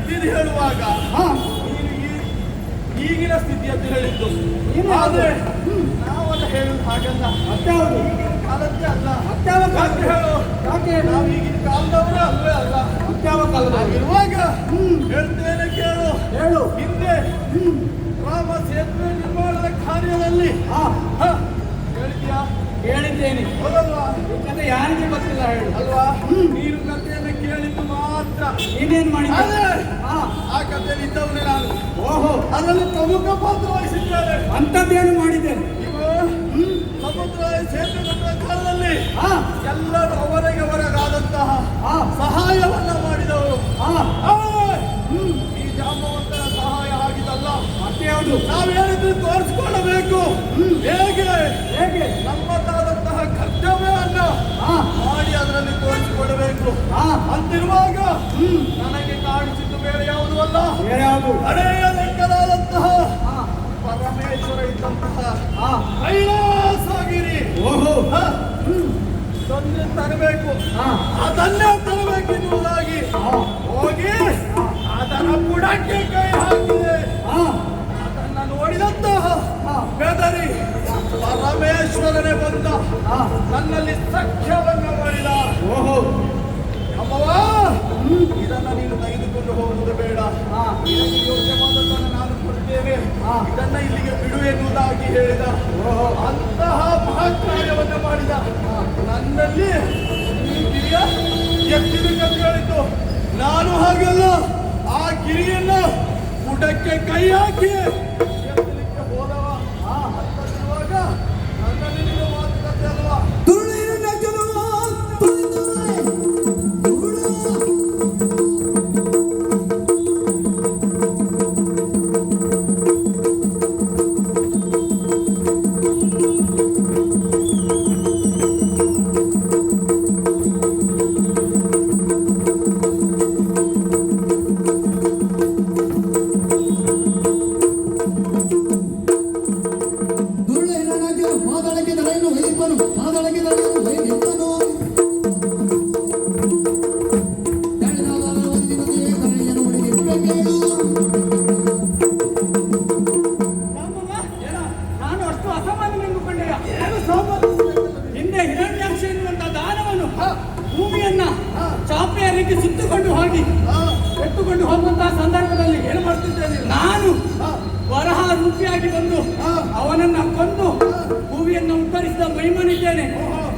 Speaker 6: ಸ್ಥಿತಿ ಹೇಳುವಾಗ
Speaker 4: ಹಾ
Speaker 6: ನೀನು ಈಗಿನ ಸ್ಥಿತಿಯನ್ನು ಹೇಳಿದ್ದು.
Speaker 4: ಏನು
Speaker 6: ಆದ್ರೆ
Speaker 4: ಅದು?
Speaker 6: ನಾವಲ್ಲ ಹೇಳುದು ಹಾಗಲ್ಲ.
Speaker 4: ಮತ್ಯಾವುದು?
Speaker 6: ಈಗಿನ ಕಾಲದ್ದೇ ಅಲ್ಲ.
Speaker 4: ಮತ್ಯಾವ ಕಾಲ?
Speaker 6: ಯಾಕೆ ಹೇಳು?
Speaker 4: ಯಾಕೆ?
Speaker 6: ನಾವು ಈಗಿನ ಕಾಲದವರು ಅಲ್ವೇ ಅಲ್ಲ.
Speaker 4: ಮತ್ಯಾವ ಕಾಲದಲ್ಲಿ?
Speaker 6: ಹಾಗಿರುವಾಗ ಹೇಳ್ತೇನೆ ಕೇಳು.
Speaker 4: ಹೇಳು.
Speaker 6: ಹಿಂದೆ ರಾಮ ಸೇತುವೆ ನಿರ್ಮಾಣದ ಕಾರ್ಯದಲ್ಲಿ
Speaker 4: ಹಾ
Speaker 6: ಹೇಳಿದ್ಯಾ?
Speaker 4: ಹೇಳಿದ್ದೇನೆ.
Speaker 6: ಹೌದಲ್ವಾ?
Speaker 4: ಈ ಕಥೆ ಯಾರಿಗೆ ಗೊತ್ತಿಲ್ಲ ಹೇಳು.
Speaker 6: ಅಲ್ವಾ? ನೀನು ಕಥೆಯನ್ನು ಕೇಳಿದ್ದು ಮಾತ್ರ.
Speaker 4: ನೀನೇನ್ ಮಾಡಿದ್ದೆ?
Speaker 6: ಆದ್ರೆ
Speaker 4: ಹಾ
Speaker 6: ಆ ಕಥೆಯಲ್ಲಿ ಇದ್ದವನೇ ನಾನು.
Speaker 4: ಓಹೋ,
Speaker 6: ಅದರಲ್ಲಿ ಪ್ರಮುಖ ಪಾತ್ರ ವಹಿಸಿದ್ದೇನೆ.
Speaker 4: ಅಂಥದ್ದೇನು ಮಾಡಿದ್ದೇನೆ?
Speaker 6: ಇವು ಸಮುದ್ರ ಸೇತುವೆ ಕಟ್ಟುವ ಕಾಲದಲ್ಲಿ
Speaker 4: ಹಾ
Speaker 6: ಎಲ್ಲರೂ ಅವರಿಗವರಿಗಾದಂತಹ
Speaker 4: ಹಾ
Speaker 6: ಸಹಾಯವನ್ನ ಮಾಡಿದವರು.
Speaker 4: ಹಾ
Speaker 6: ಆದ್ರೆ ಈ ಜಾಂಬವಂತನ ಸಹಾಯ ಆಗಿದ್ದಲ್ಲ.
Speaker 4: ಮತ್ತೆ ಯಾವುದು?
Speaker 6: ನಾವೇನಿದ್ರು ತೋರಿಸ್ಕೊಳ್ಳಬೇಕು. ಹೇಗೆ
Speaker 4: ಹೇಗೆ?
Speaker 6: ನಮ್ಮದಾದಂತಹ ಕರ್ತವ್ಯವನ್ನ
Speaker 4: ಹಾ
Speaker 6: ಮಾಡಿ ಅದರಲ್ಲಿ ತೋರಿಸಿಕೊಡಬೇಕು.
Speaker 4: ಹಾ
Speaker 6: ಅಂತಿರುವಾಗ ನನಗೆ ಕಾಣಿಸಿದ್ದು ಬೇರೆ ಯಾವುದೂ ಅಲ್ಲ,
Speaker 4: ಬೇರೆ ಯಾವುದು?
Speaker 6: ಹಳೆಯ ಲೆಕ್ಕದಾದಂತಹ
Speaker 4: ಹಾ
Speaker 6: ಪರಮೇಶ್ವರ ಇದ್ದಂತಹ
Speaker 4: ಹಾ
Speaker 6: ಕೈಲಾಸಗಿರಿ
Speaker 4: ಓಹೋ
Speaker 6: ತಂದೆ ತರಬೇಕು.
Speaker 4: ಹಾ
Speaker 6: ಅದನ್ನೇ ತರಬೇಕೆನ್ನುವುದಾಗಿ
Speaker 4: ಹಾ
Speaker 6: ಹೋಗಿ ಅದರ ಬುಡಕ್ಕೆ ಕೈ ಹಾಕಿದೆ.
Speaker 4: ಹಾ
Speaker 6: ಅದನ್ನ ನೋಡಿದಂತಹ
Speaker 4: ಹಾ
Speaker 6: ಬೆದರಿ ಪರಮೇಶ್ವರನೇ ಬಂದ
Speaker 4: ಹಾ
Speaker 6: ನನ್ನಲ್ಲಿ ಸಖ್ಯವನ್ನ ಮಾಡಿದ.
Speaker 4: ಓಹೋ
Speaker 6: ಅಮ್ಮವ, ಇದನ್ನ ನೀನು ತೆಗೆದುಕೊಂಡು ಹೋಗುವುದು ಬೇಡ.
Speaker 4: ಹಾ
Speaker 6: ಇದಕ್ಕೆ ಯೋಗ್ಯವಾದದ್ದನ್ನು ನಾನು ಕೊಡ್ತೇನೆ.
Speaker 4: ಹಾ.
Speaker 6: ಇದನ್ನ ಇಲ್ಲಿಗೆ ಬಿಡು ಎನ್ನುವುದಾಗಿ ಹೇಳಿದ.
Speaker 4: ಓಹೋ
Speaker 6: ಅಂತಹ ಮಹಾಕಾರ್ಯವನ್ನ ಮಾಡಿದ ನನ್ನಲ್ಲಿ ಈ ಗಿರಿಯ ಎತ್ತಿದ ಹೇಳಿತು. ನಾನು ಹಾಗಲ್ಲ, ಆ ಗಿರಿಯನ್ನ ಬುಡಕ್ಕೆ ಕೈ ಹಾಕಿ ಎತ್ತಲಿಕ್ಕೆ ಹೋದವ. ಅಂತಂದಿರುವಾಗ ನನ್ನಲ್ಲಿ ನಿನ್ನ ಮಾತುಕತೆ ಅಲ್ವಾ?
Speaker 1: ತುಳುವಿನ ಗೆಲುವ ತುಳಿದರೆ ತುಳು. ತುಳುವಿನ ನಗೆ ಮಾದಳಕ್ಕೆ ತಲೆಯನ್ನು ವೈಪನು ಮಾದಳಕ್ಕೆ ತಲೆಯನ್ನು ವೈನಿಂದನು ತಳೆದಾದ ಒಂದು ಮದುವೆ ಕರಣಿಯನ್ನು ಹುಡುಗಿರಬೇಕೇನು.
Speaker 4: ರಾಮವ್ವ, ನಾನು ಅಷ್ಟು ಅಸಾಮಾನ್ಯ ಎಂದುಕೊಂಡೆಯ. ಹಿಂದೆ ಹಿರಣ್ಯಾಕ್ಷ ಎನ್ನುವಂತ ದಾನವನು ಭೂಮಿಯನ್ನ ಚಾಪೆಯ ರೀತಿ ಸುತ್ತುಕೊಂಡು ಹೋಗಿ ಎತ್ತುಕೊಂಡು ಹೋಗುವಂತಹ ಸಂದರ್ಭದಲ್ಲಿ ಏನು ಮಾಡ್ತಿದ್ದೇನೆ ನಾನು ವರಹ ರೂಪಿಯಾಗಿ ಬಂದು ಅವನನ್ನ ಕೊಂದು ಭೂಮಿಯನ್ನ ಉತ್ತರಿಸಿದ ಮೈಮನಿದ್ದೇನೆ.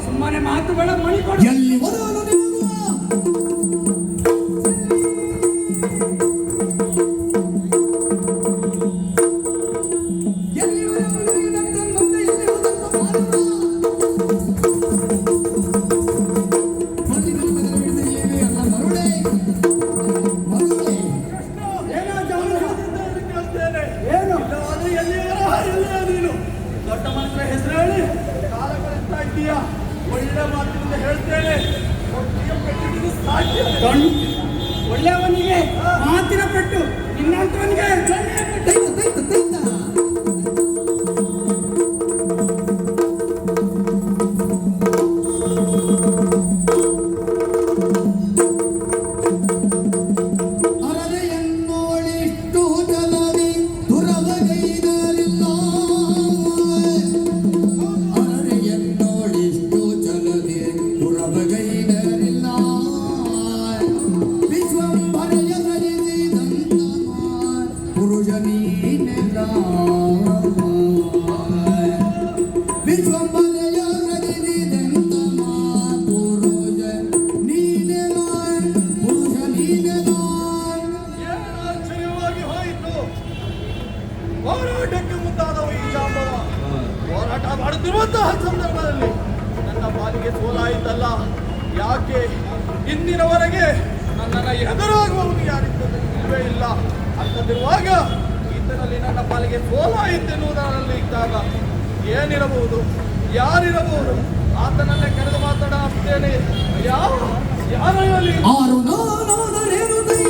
Speaker 4: ಸುಮ್ಮನೆ ಮಾತುಗಳ ಮಣಿಕೊಂಡು
Speaker 1: ಎಲ್ಲಿ ಒಲವಲು ನಿನಗುವ ಎಲ್ಲಿ ಒಲವಲು ನಿನಗೆ ಮುಂದೆ ಎಲ್ಲಿ ಹೋದಂತ ಮಾನವ. ಮಣ್ಣಿನ ಮೇಲೆ ಹಿಡಿದ ಏನೇ ಅಲ್ಲ ಮರುಳೆ ಮರುಳೆ.
Speaker 4: ಏನೋ ಜಾನು?
Speaker 6: ಕೇಳ್ತೇನೆ.
Speaker 4: ಏನು?
Speaker 6: ಇಲ್ಲವಾದ್ರೆ ಎಲ್ಲಿಯ ನೀನು ದೊಡ್ಡ ಮನುಷ್ಯರ ಹೆಸರು ಹೇಳಿ ಕಾಲ ಕಳಿಸ್ತಾ ಇದ್ದೀಯ. ಒಳ್ಳೆ ಮಾತಿನಿಂದ ಹೇಳ್ತೇನೆ, ಒಟ್ಟಿಗೆ ಪೆಟ್ಟಿಗೆ ಸಾಧ್ಯ.
Speaker 4: ಒಳ್ಳೆಯವನಿಗೆ ಮಾತಿನ ಪೆಟ್ಟು, ಇನ್ನಂತವನಿಗೆ ಜೊನ್ನೆಯ ಪೆಟ್ಟು.
Speaker 1: ತೈತ ತೈತ ತೈತ. ಅರರೆಯನ್ನೋಳಿಷ್ಟು ಜಲದಿ ದುರವಗೈದರಿಲ್ಲ. ಅರರೆಯನ್ನೋಳಿಷ್ಟು ಜಲದಿ ದುರವಗೈದರಿಲ್ಲ. ವಿಶ್ವಂಭರೆಯ ಸರಿಸಿದಂತ ಪುರುಷ ನೀನೆಲ್ಲ. ವಿಶ್ವಂಭರೆಯ ಸರಿಸಿದಂತ ಪುರುಷ ನೀನೆಲ್ಲ. ಪುರುಷ ನೀನೆಲ್ಲ.
Speaker 6: ಏನು ಆಶ್ಚರ್ಯವಾಗಿ ಹೋಯಿತು. ಹೋರಾಟಕ್ಕೆ ಮುಂದಾದವ ಈ ಜಾಂಬವ. ಹೋರಾಟ ಮಾಡುತ್ತಿರುವಂತಹ ಸಂದರ್ಭದಲ್ಲಿ ನನ್ನ ಪಾಲಿಗೆ ಸೋಲಾಯಿತಲ್ಲ. ಯಾಕೆ ಇಂದಿನವರೆಗೆ ನನ್ನನ್ನು ಎದುರಾಗುವವನು ಯಾರಿದ್ದರೂ ಇಲ್ಲವೇ ಇಲ್ಲ. ಅಂತಂದಿರುವಾಗ ಈತನಲ್ಲಿ ನನ್ನ ಪಾಲಿಗೆ ಸೋಲಾಯಿತೆನ್ನುವುದರಲ್ಲಿ ಇದ್ದಾಗ ಏನಿರಬಹುದು, ಯಾರಿರಬಹುದು? ಆತನನ್ನೇ ಕರೆದು ಮಾತಾಡ ಅಷ್ಟೇನೆ. ಯಾರಲ್ಲಿ
Speaker 1: ಆರು ನಾನಾದರೇನು ದೈ.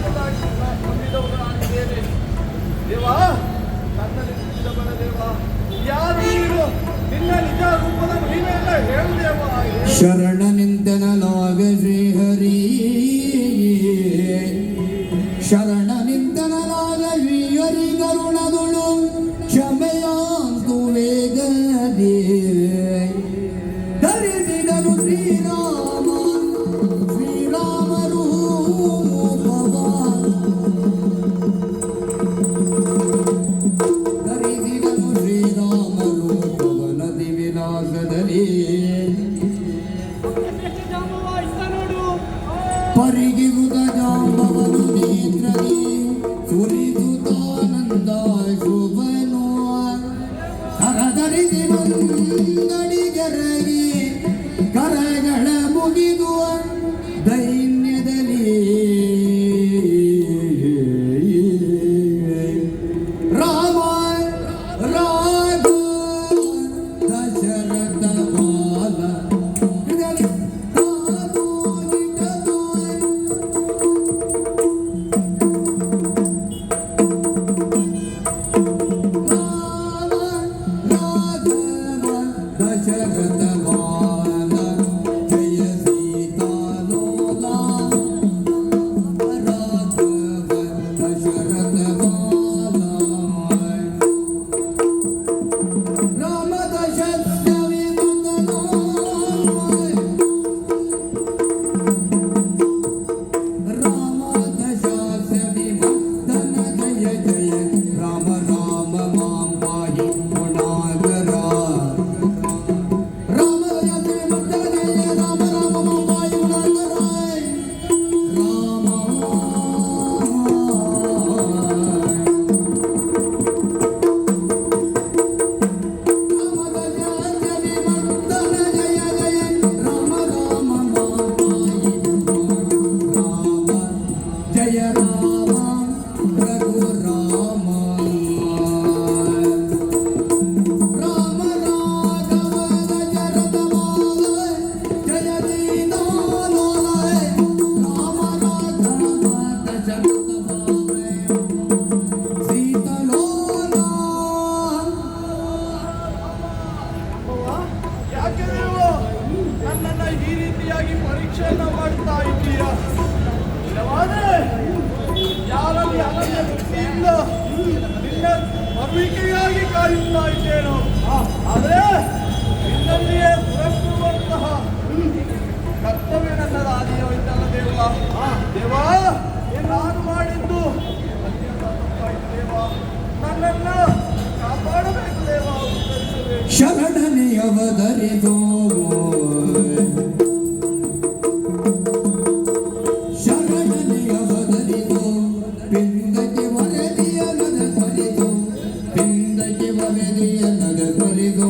Speaker 6: ಎಂಬುದಾಗಿ ನಂಬಿದವನು ನಾನಿದ್ದೇನೆ. ದೇವ, ನನ್ನಲ್ಲಿ ಹುಟ್ಟಿದ ಬಡ ದೇವ, ಯಾರು ನೀನು? ನಿನ್ನ ನಿಜ ರೂಪದ ಮಹಿಮೆಯನ್ನ ಹೇಳು ದೇವ, ಹೇಳು.
Speaker 1: ಶರಣ ನಿಂತನಲಾಗ ಶ್ರೀಹರಿ, ಶರಣ ನಿಂತನಲಾಗ ಶ್ರೀಹರಿ ಕರುಣದುಳು ಕ್ಷಮೆಯಾಂತು ವೇಗದೇ ಧರಿಸಿದನು ಶ್ರೀರಾಮ, ಶ್ರೀರಾಮ ರೂಪವ ಧರಿಸಿದನು ಶ್ರೀರಾಮ ರೂಪವ ನದಿ ವಿಲಾಸದಲ್ಲಿ
Speaker 4: ನೋಡು.
Speaker 1: ಪರಿಗಿಗುದ ಜಾಂಬವನು ನೇತ್ರದಿ ಸುರಿಸುತ್ತಾನಂದ ಶುಭನೋ ಕರಧರಿಸಿ ಬಂದಡಿಗರಗಿ ಕರಗಳ ಮುಗಿದು ದೈನ್ಯದಲ್ಲಿ ರಾಮ ರಾಘ ದಶರಥ ಬಾಲ ದಶರಥ ಬಾಲ ಜಯ ಸೀತಾಲೋಲ ರಾಘವ ದಶರಥ ಬಾಲ ರಾಮ ದಶರಥ ರಾಮ ದಶಾಸವಿ ಭಕ್ತನ ಜಯ ಜಯ ರಾಮ ರಾಮ ಮಾಂ ಪಾಹಿ ಗುಣಾಗರ ರಾಮ ದಶಾಸವಿ ಭಕ್ತನ ಜಯ ರಾಮ ರಾಮ ಮಾಂ ಪಾಹಿ ಗುಣಾಗರ ರಾಮ ಜಯ ರಾಮ ರಘು ರಾಮ ರಾಮ ರಾಘವ ದಶರಥ ಬಾಲ ಜಯ ದೀನಾಲೋಲ ರಾಮ ರಾಘವ ದಶರಥ ಬಾಲ ಸೀತಲೋಲ
Speaker 6: ಯಾಕೆ ನೀವು ನನ್ನನ್ನ ಈ ರೀತಿಯಾಗಿ ಪರೀಕ್ಷೆಯನ್ನ ಮಾಡ್ತಾ ಇದ್ದೀಯ? ಇಲ್ಲವಾದ್ರೆ ಯಾರಲ್ಲಿ ಅನನ್ಯ ಭಕ್ತಿಯಿಂದ ನಿನ್ನ ಬರುವಿಕೆಯಾಗಿ ಕಾಯುತ್ತಾ ಇದ್ದೇನೋ, ಆದ್ರೆ ನಿನ್ನಲ್ಲಿಯೇ ಹೊರಬರುವಂತಹ ಕರ್ತವ್ಯ ನನ್ನದಾದಿಯೋ ಇದ್ದಲ್ಲ ದೇವ. ದೇವ, ನಾನು ಮಾಡಿದ್ದು ಅತ್ಯಂತ ತಪ್ಪಾಯ್ತು ದೇವ. ನನ್ನನ್ನ ಕಾಪಾಡಬೇಕು ದೇವ, ಉತ್ತರಿಸಬೇಕು.
Speaker 1: ಶರಣನೆ ಅವತರಿಸೋ ಶರಣನೆ ಅವತರಿಸೋ ಪಿಂದಕ್ಕೆ ವರದಿಯ ನದ ಪರಿಸೋ ಪಿಂದಕ್ಕೆ ವರದಿಯ ನದ ಪರಿಸೋ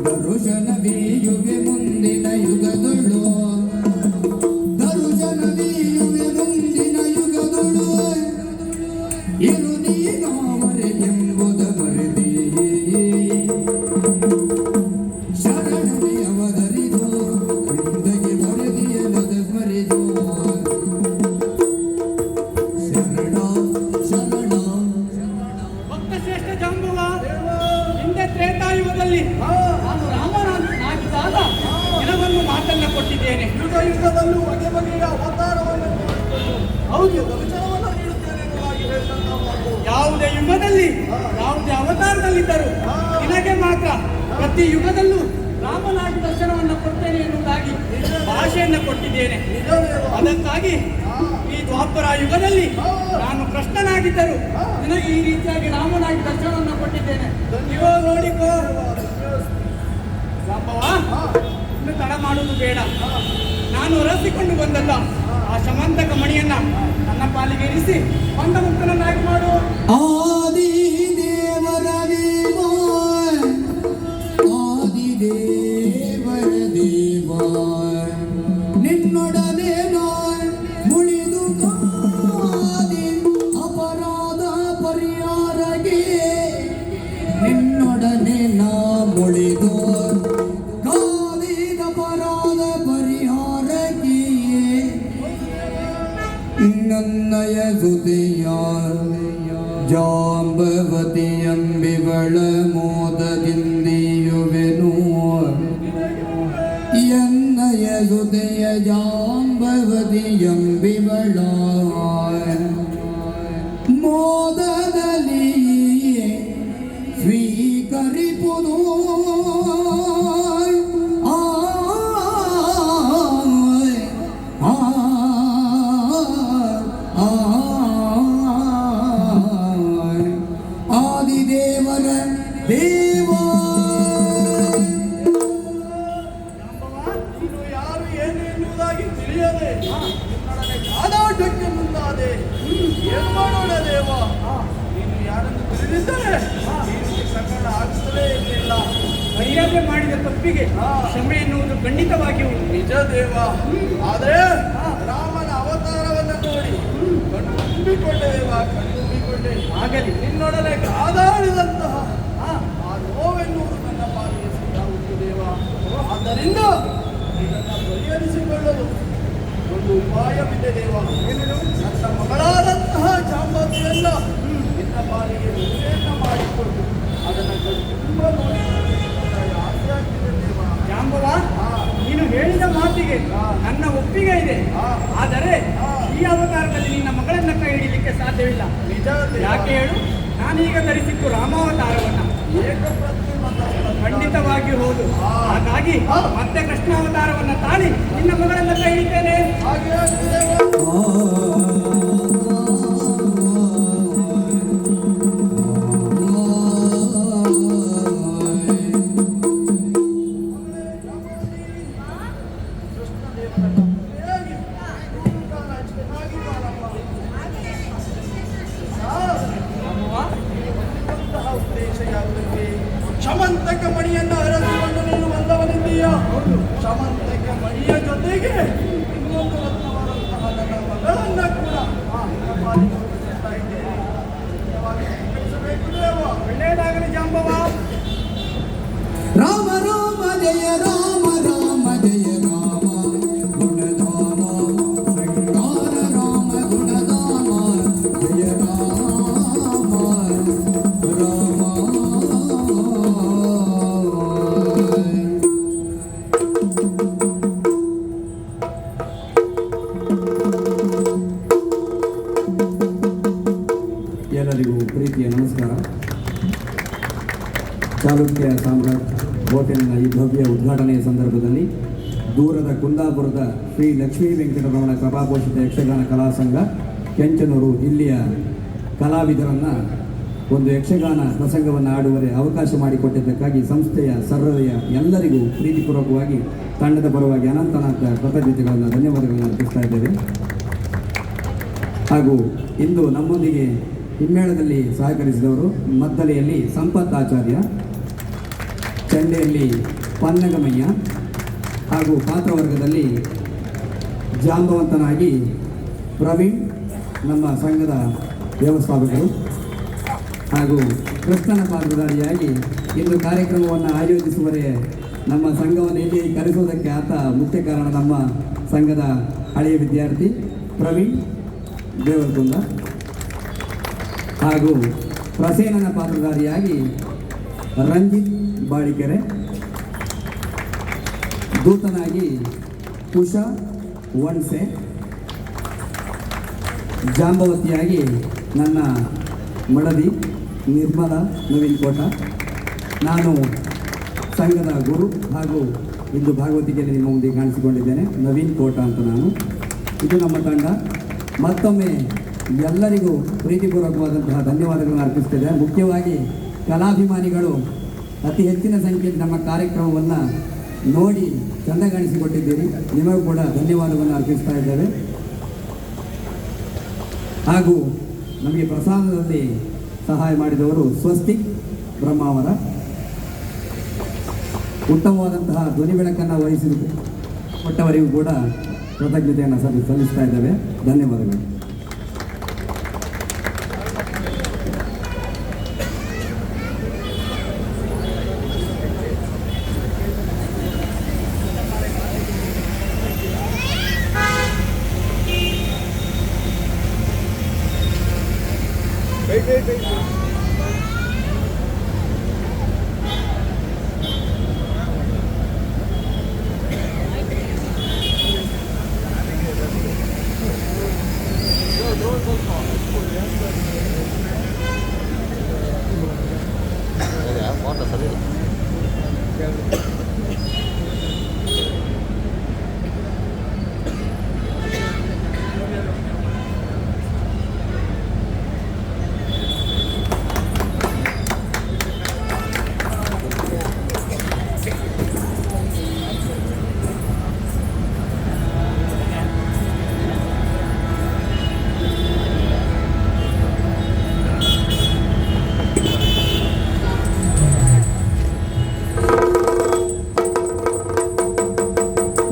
Speaker 1: ದರುಶನ ಬೀಯುವೆ ಮುಂದಿನ ಯುಗದೊಳು ದರುಶನ ಬೀಯುವೆ ಮುಂದಿನ ಯುಗದೊಳು ಇರು ನೀನಾವರೆಗೆಂಬುದ ಮರೆದಿ ಶರಣನೆ ಅವತರಿಸೋ ಪಿಂದಕ್ಕೆ ವರದಿಯ ನದ ಸ್ಮರಿಸೋ ಶರಣ ಶರಣ
Speaker 4: ಭಕ್ತ ಶ್ರೇಷ್ಠ ಜಾಂಬವ, ಹಿಂದೆ ತ್ರೇತಾಯುಗದಲ್ಲಿ ನಾನು ರಾಮನಾಗಿದ್ದಾಗ ದಿನವನ್ನು ಮಾತನ್ನ ಕೊಟ್ಟಿದ್ದೇನೆ.
Speaker 6: ಯುಗ ಯುಗದಲ್ಲೂ ಬಗೆ ಬಗೆಯ ಅವತಾರವನ್ನು ಮಾಡಿಕೊಂಡು
Speaker 4: ಹೌದು,
Speaker 6: ದರ್ಶನವನ್ನು ನೀಡುತ್ತೇನೆ ಎನ್ನುವಾಗಿ ಹೇಳಿದಂತ ಮಾತು.
Speaker 4: ಯಾವುದೇ ಯುಗದಲ್ಲಿ ಯಾವುದೇ ಅವತಾರದಲ್ಲಿದ್ದರೂ ನಿನಗೆ ಮಾತ್ರ ಪ್ರತಿ ಯುಗದಲ್ಲೂ ರಾಮನಾಗಿ ದರ್ಶನವನ್ನು ಕೊಡ್ತೇನೆ ಎನ್ನುವುದಾಗಿ ಭಾಷೆಯನ್ನು ಕೊಟ್ಟಿದ್ದೇನೆ. ಅದಕ್ಕಾಗಿ ಈ ದ್ವಾಪರ ಯುಗದಲ್ಲಿ ನಾನು ಕೃಷ್ಣನಾಗಿದ್ದರು ನಿನಗೆ ಈ ರೀತಿಯಾಗಿ ರಾಮನಾಗಿ ದರ್ಶನವನ್ನು ಕೊಟ್ಟಿದ್ದೇನೆ. ಇವಾಗ ನೋಡಿಕೋ ರಾಮವ್ವ, ಇನ್ನು ತಡ ಮಾಡುವುದು ಬೇಡ. ನಾನು ರಸಿಕೊಂಡು ಬಂದಲ್ಲ ಆ ಶಮಂತಕ ಮಣಿಯನ್ನ ನನ್ನ ಪಾಲಿಗೆ ಇರಿಸಿ ಬಂದ ಮುಕ್ತನನ್ನಾಗಿ ಮಾಡು.
Speaker 1: ಆದಿ ದೇವರ ದೇವ ಆದಿ ದೇವರ ದೇವ ನಿನ್ನೊಡನೆ ನಾನ್ ಮುಳಿದು ಕಾದಿ ಅಪರಾಧ ಪರಿಹಾರಗೆ ನಿನ್ನೊಡನೆ ನಾ ಮುಳಿದು ಕಾದಿದ ಅಪರಾಧ ಪರಿಹಾರಕ್ಕೆ ಸುತೆಯ ಜಾಂಬವತಿಯಂಬಿವಳ ಮೋದದಿಂದಿಯುವೆನು ಎನ್ನಯ ಸುತೆಯ ಜಾಂಬವತಿಯಂಬಿವಳ ಮೋದದಲ್ಲಿ ಸ್ವೀಕರಿಪುದು ಆದಿದೇವರ ದೇವ
Speaker 6: ನೀನು ಯಾರು ಏನು ಎನ್ನುವುದಾಗಿ ತಿಳಿಯದೆ ನಿನ್ನೊಡನೆ ಕಾದಾಟಕ್ಕೆ ಮುಂದಾದೆ. ಏನು ಮಾಡೋಣ ದೇವ? ನೀನು ಯಾರನ್ನು ತಿಳಿದಿದ್ದರೆ ಈ ರೀತಿ ಪ್ರಕರಣ ಆಗುತ್ತಲೇ ಇರಲಿಲ್ಲ.
Speaker 4: ಮರ್ಯಾದೆ ಮಾಡಿದ ತಪ್ಪಿಗೆ ಕ್ಷಮೆ ಎನ್ನುವುದು ಖಂಡಿತವಾಗಿ ಉಂಟು.
Speaker 6: ನಿಜ ದೇವ. ಆದರೆ ರಾಮನ ಅವತಾರವನ್ನು ನೋಡಿ ಕಣ್ಣುಂಬಿಕೊಂಡೆ ದೇವ, ಕಣ್ಣುಂಬಿಕೊಂಡೆ.
Speaker 4: ಆಗಲಿ.
Speaker 6: ನಿನ್ನೊಡನೆ ಕಾದಾಡಿದಂತಹ ಆ ನೋವೆನ್ನುವುದು ನನ್ನ ಪಾಲಿಗೆ ಸಿದ್ಧಾಗುತ್ತು ದೇವ. ಆದ್ದರಿಂದ ಇದನ್ನು ಪರಿಹರಿಸಿಕೊಳ್ಳಲು ಒಂದು ಉಪಾಯವಿದೆ ದೇವ. ನನ್ನ ಮಗಳಾದಂತಹ ಜಾಂಬವಿಯನ್ನ ನಿನ್ನ ಪಾಲಿಗೆ ಮದುವೆಯನ್ನ ಮಾಡಿಕೊಂಡು ಅದನ್ನು ತುಂಬ ನೋಡಿ ಆಸೆ ಆಗ್ತಿದೆ ದೇವ.
Speaker 4: ಜಾಂಬವ, ನೀನು ಹೇಳಿದ ಮಾತಿಗೆ ನನ್ನ ಒಪ್ಪಿಗೆ ಇದೆ. ಆದರೆ ಈ ಅವತಾರದಲ್ಲಿ ನಿನ್ನ ಮಗಳನ್ನ ಕೈ ಹಿಡಿಲಿಕ್ಕೆ ಸಾಧ್ಯವಿಲ್ಲ.
Speaker 6: ನಿಜ ದೇವ.
Speaker 4: ಯಾಕೆ ಹೇಳು? ನಾನೀಗ ಧರಿಸಿದ್ದು ರಾಮಾವತಾರವನ್ನ. ಖಂಡಿತವಾಗಿ ಹೌದು. ಹಾಗಾಗಿ ಮತ್ತೆ ಕೃಷ್ಣಾವತಾರವನ್ನ ತಾಳಿ ನಿನ್ನ ಮಗಳನ್ನ ಕೈ ಹಿಡಿತೇನೆ.
Speaker 6: ಹಾಗೆ ಆಗ್ಲಿ ದೇವ. ಶಮಂತಕ ಮಣಿಯನ್ನು ಹರಸಿಕೊಂಡು ನೀನು ಬಂದವನಿದ್ದೀಯ. ಶಮಂತಕ ಮಣಿಯ ಜೊತೆಗೆ ಇನ್ನೊಂದು ರತ್ನವಾದಂತಹ ನನ್ನ ಮಗಳನ್ನ ಕೂಡ ನಿನ್ನ ಪಾಲಿಗೆ ಒಪ್ಪಿಸ್ತಾ ಇದ್ದೇನೆ. ನಿಜವಾಗಿ ಸ್ವೀಕರಿಸಬೇಕು ದೇವ.
Speaker 4: ಒಳ್ಳೆಯದಾಗಲಿ ಜಾಂಬವ.
Speaker 1: ರಾಮ ರಾಮ ಜಯ ರಾಮ ರಾಮ ಜಯ ರಾಮ ಗುಣಧಾಮ ಶೃಂಗಾರ ರಾಮ ಗುಣಧಾಮ ಜಯ ರಾಮ ರಾಮ. ಎಲ್ಲರಿಗೂ ಪ್ರೀತಿಯ ನಮಸ್ಕಾರ. ಚಾಲುಕ್ಯ ಸಾಮ್ರಾಟ್ ಹೋಟೆಲ್ನ ಈ ಭವ್ಯ ಉದ್ಘಾಟನೆಯ ಸಂದರ್ಭದಲ್ಲಿ ದೂರದ ಕುಂದಾಪುರದ ಶ್ರೀ ಲಕ್ಷ್ಮೀ ವೆಂಕಟರಮಣ ಸಭಾಪೋಷಿತ ಯಕ್ಷಗಾನ ಕಲಾ ಸಂಘ ಕೆಂಚನೂರು ಇಲ್ಲಿಯ ಕಲಾವಿದರನ್ನು ಒಂದು ಯಕ್ಷಗಾನ ಪ್ರಸಂಗವನ್ನು ಆಡುವರೆ ಅವಕಾಶ ಮಾಡಿಕೊಟ್ಟಿದ್ದಕ್ಕಾಗಿ ಸಂಸ್ಥೆಯ ಸರ್ವದಯ ಎಲ್ಲರಿಗೂ ಪ್ರೀತಿಪೂರ್ವಕವಾಗಿ ತಂಡದ ಪರವಾಗಿ ಅನಂತನಾಥ ಕೃತಜ್ಞತೆಗಳನ್ನು ಧನ್ಯವಾದಗಳನ್ನು ಅರ್ಪಿಸ್ತಾ ಇದ್ದೇವೆ. ಹಾಗೂ ಇಂದು ನಮ್ಮೊಂದಿಗೆ ಹಿಮ್ಮೇಳದಲ್ಲಿ ಸಹಕರಿಸಿದವರು ಮದ್ದಲೆಯಲ್ಲಿ ಸಂಪತ್ ಆಚಾರ್ಯ, ಚಂಡೆಯಲ್ಲಿ ಪನ್ನಗಮಯ್ಯ ಹಾಗೂ ಪಾತ್ರವರ್ಗದಲ್ಲಿ ಜಾಂಬವಂತನಾಗಿ ಪ್ರವೀಣ್ ನಮ್ಮ ಸಂಘದ ವ್ಯವಸ್ಥಾಪಕರು ಹಾಗೂ ಕೃಷ್ಣನ ಪಾತ್ರಧಾರಿಯಾಗಿ ಇಂದು ಕಾರ್ಯಕ್ರಮವನ್ನು ಆಯೋಜಿಸುವರೆ ನಮ್ಮ ಸಂಘವನ್ನು ಇಲ್ಲಿ ಕರೆಸುವುದಕ್ಕೆ ಆತ ಮುಖ್ಯ ಕಾರಣ. ನಮ್ಮ ಸಂಘದ ಹಳೆಯ ವಿದ್ಯಾರ್ಥಿ ಪ್ರವೀಣ್ ದೇವರಕುಂದ ಹಾಗೂ ಪ್ರಸೇನನ ಪಾತ್ರಧಾರಿಯಾಗಿ ರಂಜಿತ್ ಬಾಳಿಕೆರೆ, ದೂತನಾಗಿ ಉಷಾ ವನ್ಸೆ, ಜಾಂಬವತಿಯಾಗಿ ನನ್ನ ಮಡದಿ ನಿರ್ಮಲಾ ನವೀನ್ ಕೋಟ. ನಾನು ಸಂಘದ ಗುರು ಹಾಗೂ ಇಂದು ಭಾಗವತಿಕೆಯಲ್ಲಿ ನಿಮ್ಮ ಮುಂದೆ ಕಾಣಿಸಿಕೊಂಡಿದ್ದೇನೆ, ನವೀನ್ ಕೋಟ ಅಂತ ನಾನು. ಇದು ನಮ್ಮ ತಂಡ. ಮತ್ತೊಮ್ಮೆ ಎಲ್ಲರಿಗೂ ಪ್ರೀತಿಪೂರ್ವಕವಾದಂತಹ ಧನ್ಯವಾದಗಳನ್ನು ಅರ್ಪಿಸ್ತಿದೆ. ಮುಖ್ಯವಾಗಿ ಕಲಾಭಿಮಾನಿಗಳು ಅತಿ ಹೆಚ್ಚಿನ ಸಂಖ್ಯೆಯಲ್ಲಿ ನಮ್ಮ ಕಾರ್ಯಕ್ರಮವನ್ನು ನೋಡಿ ಚೆಂದ ಕಾಣಿಸಿಕೊಟ್ಟಿದ್ದೀರಿ. ನಿಮಗೂ ಕೂಡ ಧನ್ಯವಾದವನ್ನು ಅರ್ಪಿಸ್ತಾ ಇದ್ದೇವೆ. ಹಾಗೂ ನಮಗೆ ಪ್ರಸಾದದಲ್ಲಿ ಸಹಾಯ ಮಾಡಿದವರು ಸ್ವಸ್ತಿಕ್ ಬ್ರಹ್ಮಾವರ. ಉತ್ತಮವಾದಂತಹ ಧ್ವನಿ ಬೆಳಕನ್ನು ಕೊಟ್ಟವರಿಗೂ ಕೂಡ ಕೃತಜ್ಞತೆಯನ್ನು ಸಲ್ಲಿಸ್ತಾ ಇದ್ದೇವೆ. ಧನ್ಯವಾದಗಳು.
Speaker 7: ಮಾತ್ರ ಸರಿ ಇಲ್ಲ.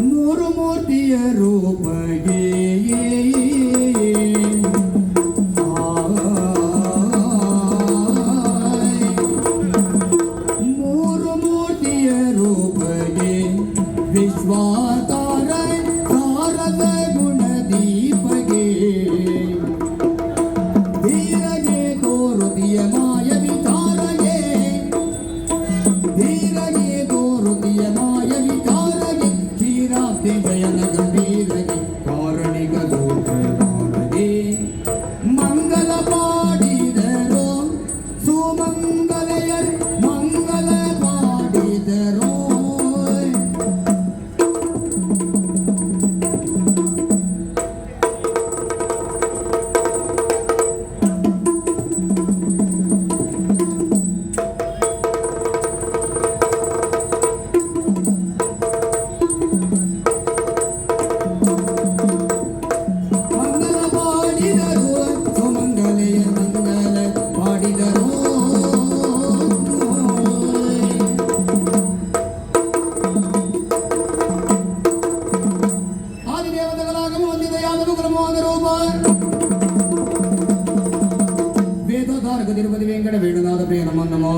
Speaker 1: ಮೂರು ಮೂರ್ತಿಯ ರೂಪಗೆ ಮೂರು ಮೂರ್ತಿಯ ರೂಪಗೆ ವಿಶ್ವಾತಾರ ತಾರದ ಗುಣ ದೀಪಗೆ ಧೀರಗೆ ತೋರುದಿಯ ಮಾಯ ವಿಚಾರಗೆ ಧೀರಗೆ ತೋರುದಿಯ ಮಾಯ ವಿಚಾರಗೆ ಕ್ಷೀರಾಬ್ಧಿ ಜಯನ ಗಂಭೀರಗೆ ಕಾರಣಿಕ ಗೋಚರಗೆ ಮಂಗಲ ಪಾಡಿದರು ಸುಮಂಗಲೆಯರ್ ಮಂಗಲ ಪಾಡಿದರು ಮಂಗಲ ಪಾಡಿದರು ಸುಮಂಗಲೆಯ ಮಂಗಲ ಪಾಡಿದರು ಆದಿದೇವತೆಗಳಾಗಮ ಹೊಂದಿದ ಯಾದವ ಕ್ರಮವಾದ ರೂಪ ವೇದೋದ್ಧಾರಕ ತಿರುಪತಿ ವೆಂಕಟ ವೇಣುನಾಥ ಪ್ರಿಯ ನಮೋ ನಮೋ